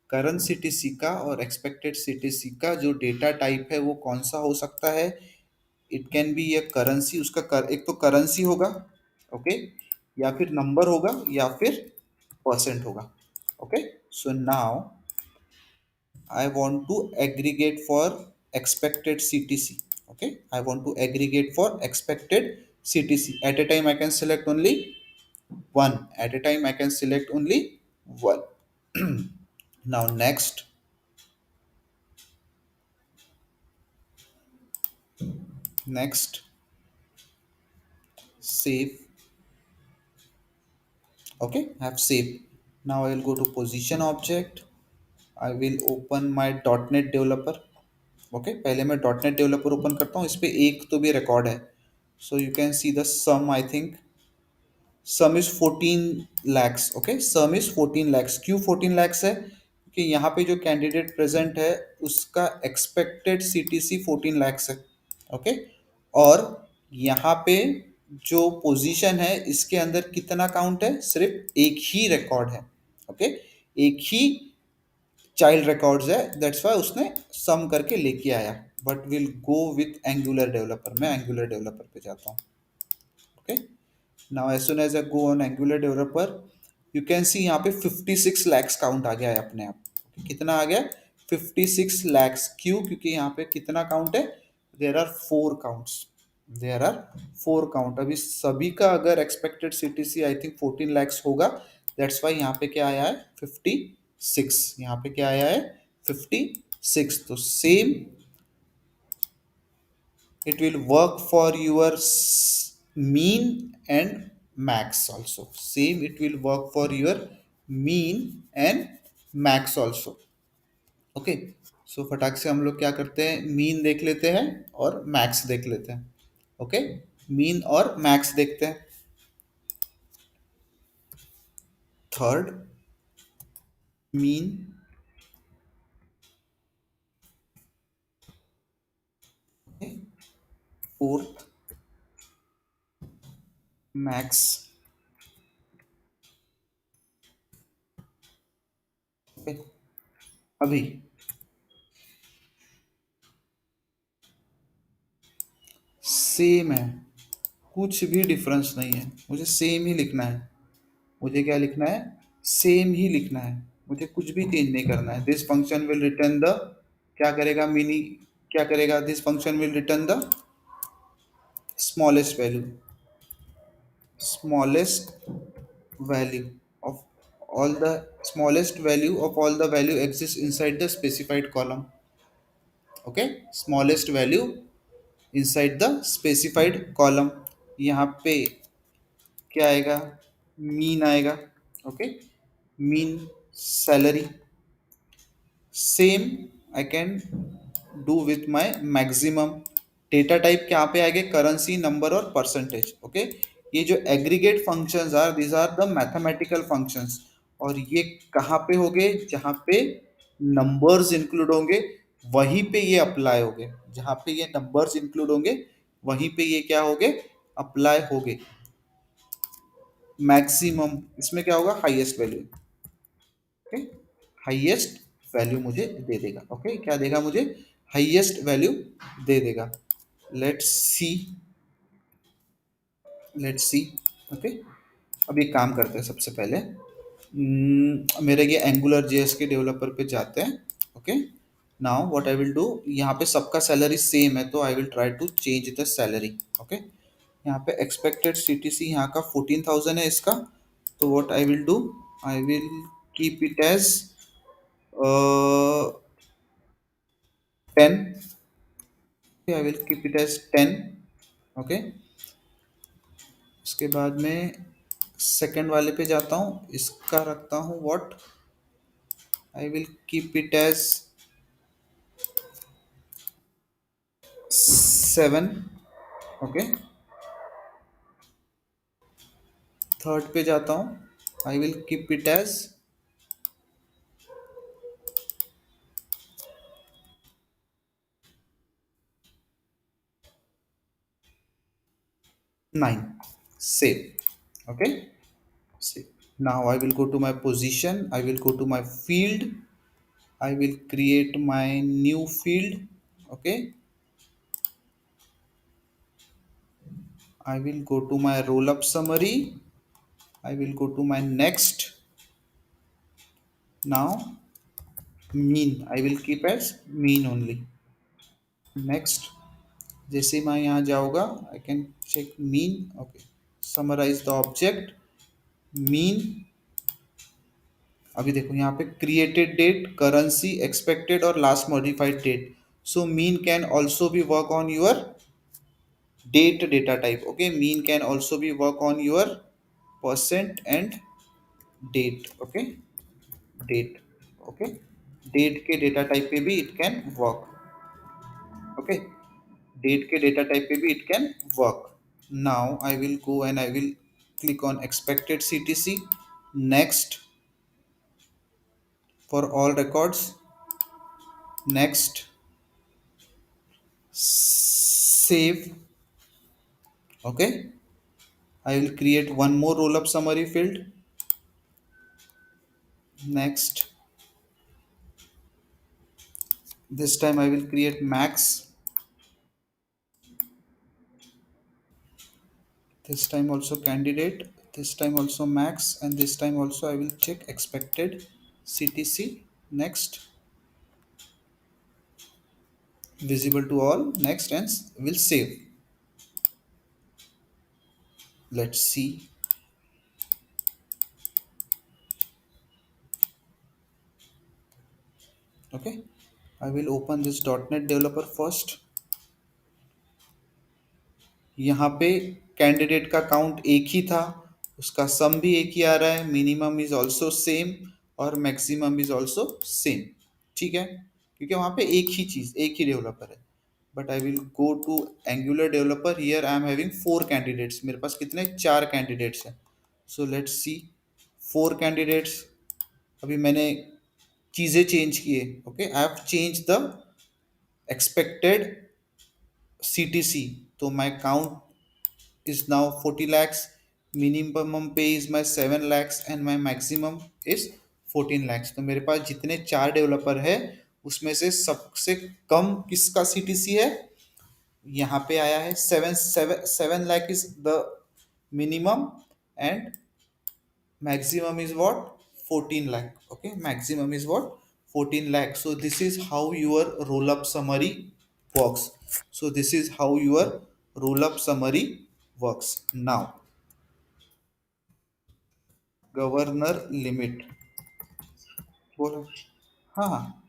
करंट सीटीसी का और एक्सपेक्टेड सीटीसी का जो डेटा टाइप है वो कौन सा हो सकता है? It can be A currency, उसका एक तो करेंसी होगा, ओके, या फिर नंबर होगा, या फिर परसेंट होगा। Okay, so now I want to aggregate for expected CTC. Okay, I want to aggregate for expected CTC. At a time I can select only one. At a time I can select only one. Now next save. Okay, I have saved. Now I will go to position object. I will open my .NET developer. Okay, पहले मैं .NET developer open करता हूँ, इस पे एक तो भी record है। So you can see the sum, I think sum is 14 lakhs। Okay, sum is 14 lakhs। क्यों 14 lakhs है? क्योंकि यहाँ पे जो कैंडिडेट प्रेजेंट है उसका एक्सपेक्टेड CTC 14 lakhs है। ओके, और यहाँ पे जो पोजीशन है इसके अंदर कितना काउंट है? सिर्फ एक ही रिकॉर्ड है। ओके, एक ही चाइल्ड रिकॉर्ड्स है, दैट्स वाई उसने सम करके लेके आया। But will go with Angular developer, मैं एंगुलर डेवलपर पे जाता हूँ। Okay, now as soon as I go on Angular developer, you can see यहाँ पे 56 lakhs काउंट आ गया है अपने आप। कितना आ गया? 56 lakhs। क्यों? क्योंकि यहाँ पे कितना काउंट है? There are 4 counts, there are 4 count. अभी सभी का अगर expected CTC I think 14 lakhs होगा, दैट्स वाई यहाँ पे क्या आया है? 56। यहाँ पे क्या आया है? 56। तो same it will work for your mean and max also. Same, it will work for your mean and max also. Okay, so फटाक से हम लोग क्या करते हैं, मीन देख लेते हैं और मैक्स देख लेते हैं। ओके, मीन और मैक्स देखते हैं। Third mean, fourth max. Okay, अभी सेम है, कुछ भी डिफरेंस नहीं है, मुझे सेम ही लिखना है। मुझे क्या लिखना है? सेम ही लिखना है। मुझे कुछ भी चेंज नहीं करना है। This function will return the, क्या करेगा मिनी, क्या करेगा, this function will return the smallest value, smallest value of all the smallest value of all the value exists inside the specified column. Okay, smallest value inside the specified column. यहाँ पे क्या आएगा, mean आएगा. Okay, mean salary. Same I can do with my maximum. Data type क्या पे आएंगे, currency, number और percentage. Okay, ये जो aggregate functions are, these are the mathematical functions. और ये कहाँ पे होंगे, जहाँ पे नंबर्स इंक्लूड होंगे वहीं पे ये अप्लाई होंगे. जहाँ पे ये नंबर्स इंक्लूड होंगे वहीं पे ये क्या होंगे, अप्लाई होंगे. मैक्सिमम इसमें क्या होगा, highest value. Okay, highest value मुझे दे देगा. ओके, क्या देगा मुझे, हाईएस्ट वैल्यू दे देगा. Let's see, let's see. Okay, अब ये काम करते हैं. सबसे पहले मेरे ये एंगुलर जेएस के डेवलपर पे जाते हैं. Okay, now what I will do, यहाँ पे सबका सैलरी सेम है तो I will try to change the salary. Okay, यहाँ पे एक्सपेक्टेड सीटीसी यहाँ का 14,000 है इसका. तो what I will do, I will keep it as 10. I will keep it as 10. Okay, उसके बाद में सेकंड वाले पे जाता हूँ, इसका रखता हूँ what, I will keep it as 7. Okay, third पे जाता हूँ, I will keep it as 9. Save. Okay, save. Now I will go to my position, I will go to my field, I will create my new field. Okay, I will go to my roll up summary, I will go to my next. Now mean I will keep as mean only. Next, जैसे मैं यहाँ जाऊँगा I can check mean. Okay, summarize the object. Mean, अभी देखो यहाँ पे created date, currency, expected और last modified date. So mean can also be work on your date data type. Okay, mean can also be work on your percent and date. Okay, date. Okay, date के data type पे भी it can work. Okay, date के data type पे भी it can work. Now I will go and I will click on expected ctc. Next, for all records. Next, save. Okay, I will create one more roll up summary field. Next, this time I will create max. This time also candidate, this time also max, and this time also I will check expected ctc. Next, visible to all. Next, and will save. Let's see. Okay, I will open this .NET developer first. यहाँ पे candidate का count एक ही था, उसका सम भी एक ही आ रहा है, मिनिमम इज ऑल्सो सेम और मैक्सिमम इज ऑल्सो सेम. ठीक है, क्योंकि वहाँ पे एक ही चीज, एक ही डेवलपर है. But I will go to Angular developer. Here I am having 4 candidates. मेरे पास कितने, 4 कैंडिडेट्स हैं. So let's see, 4 candidates. अभी मैंने चीज़ें चेंज किए. Okay, I have change the expected CTC. तो my count is now 40 lakhs, minimum pay is my 7 lakhs and my maximum is 14 lakhs. तो मेरे पास जितने 4 डेवलपर है उसमें से सबसे कम किसका CTC है, यहाँ पे आया है 7 lakh is the minimum and maximum is what, 14 lakh. Okay, maximum is what? 14 lakh. So this is how your roll up summary works. So this is how your roll up summary works. Now, governor limit. बोलो. हाँ हाँ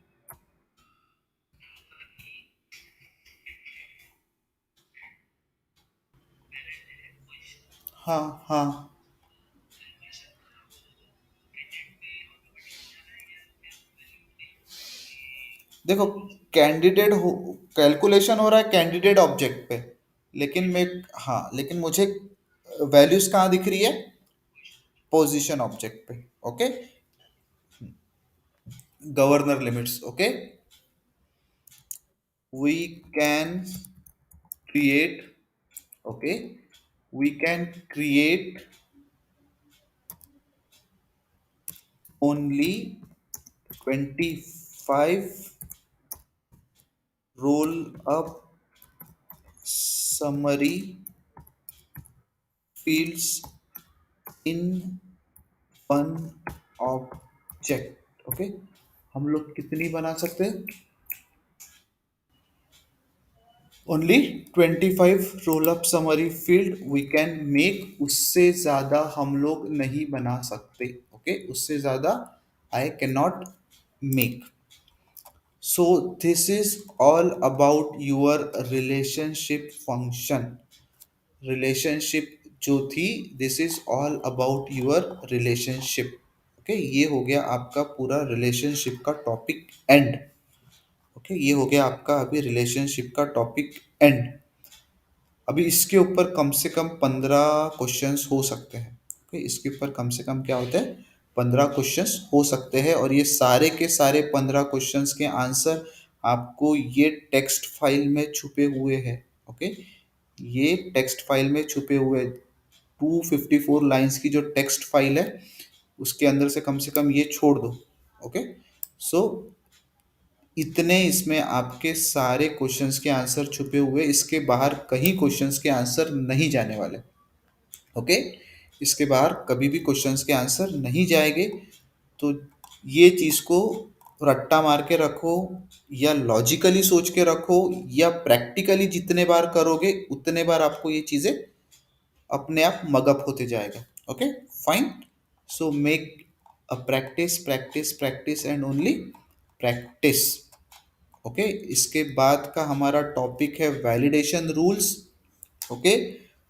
हाँ हाँ. देखो, candidate हो, calculation हो रहा है कैंडिडेट ऑब्जेक्ट पे, लेकिन मैं, हाँ लेकिन मुझे वैल्यूज कहाँ दिख रही है? पोजीशन ऑब्जेक्ट पे. Okay. Governor limits. Okay. We can create, okay, we can create only 25 roll up summary fields in one object. Okay. हम लोग कितनी बना सकते हैं? Only 25 roll up summary field we can make. उससे ज़्यादा हम लोग नहीं बना सकते. ओके, उससे ज़्यादा I can not make. So this is all about your relationship function. Relationship जो थी, this is all about your relationship. Okay, ये हो गया आपका पूरा रिलेशनशिप का टॉपिक एंड. ओके, ये हो गया आपका अभी रिलेशनशिप का टॉपिक एंड. अभी इसके ऊपर कम से कम 15 क्वेश्चंस हो सकते हैं. ओके, इसके ऊपर कम से कम क्या होता है? 15 क्वेश्चंस हो सकते हैं, और ये सारे के सारे 15 क्वेश्चंस के आंसर आपको ये टेक्स्ट फाइल में छुपे हुए हैं. ओके, ये टेक्स्ट फाइल में छुपे हुए 254 लाइंस की जो टेक्स्ट फाइल है, उसके अंदर से कम ये छोड़ दो. ओके. सो इतने इसमें आपके सारे क्वेश्चंस के आंसर छुपे हुए. इसके बाहर कहीं क्वेश्चंस के आंसर नहीं जाने वाले. ओके, इसके बाहर कभी भी क्वेश्चंस के आंसर नहीं जाएंगे. तो ये चीज़ को रट्टा मार के रखो, या लॉजिकली सोच के रखो, या प्रैक्टिकली जितने बार करोगे उतने बार आपको ये चीज़ें अपने आप मगअप होते जाएगा. Okay, fine. So make a practice practice practice and only practice. Okay, इसके बाद का हमारा टॉपिक है वैलिडेशन रूल्स. ओके,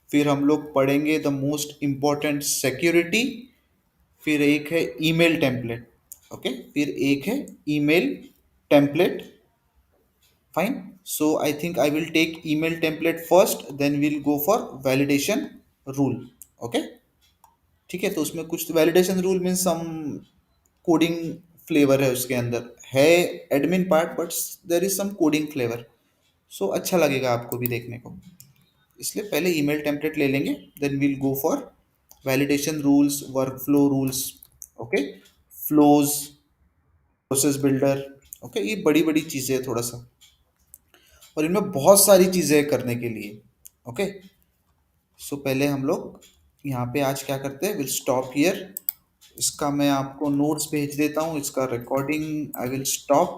फिर हम लोग पढ़ेंगे द मोस्ट इम्पॉर्टेंट सिक्योरिटी. फिर एक है ईमेल टेम्पलेट. ओके, फिर एक है email template. Fine. So I think I will take email template first, then will go for validation rule. Okay, ठीक है. तो उसमें कुछ validation rule means some coding flavour है उसके अंदर, है admin part, but there is some coding flavour. So अच्छा लगेगा आपको भी देखने को. इसलिए पहले ईमेल टेम्पलेट ले लेंगे, then will go for validation rules, workflow rules. Okay, flows, process builder. Okay, ये बड़ी बड़ी चीज़ें हैं थोड़ा सा, और इनमें बहुत सारी चीज़ें हैं करने के लिए. ओके. सो पहले हम लोग यहाँ पे आज क्या करते हैं, विल स्टॉप हियर. इसका मैं आपको नोट्स भेज देता हूँ, इसका रिकॉर्डिंग आई विल स्टॉप.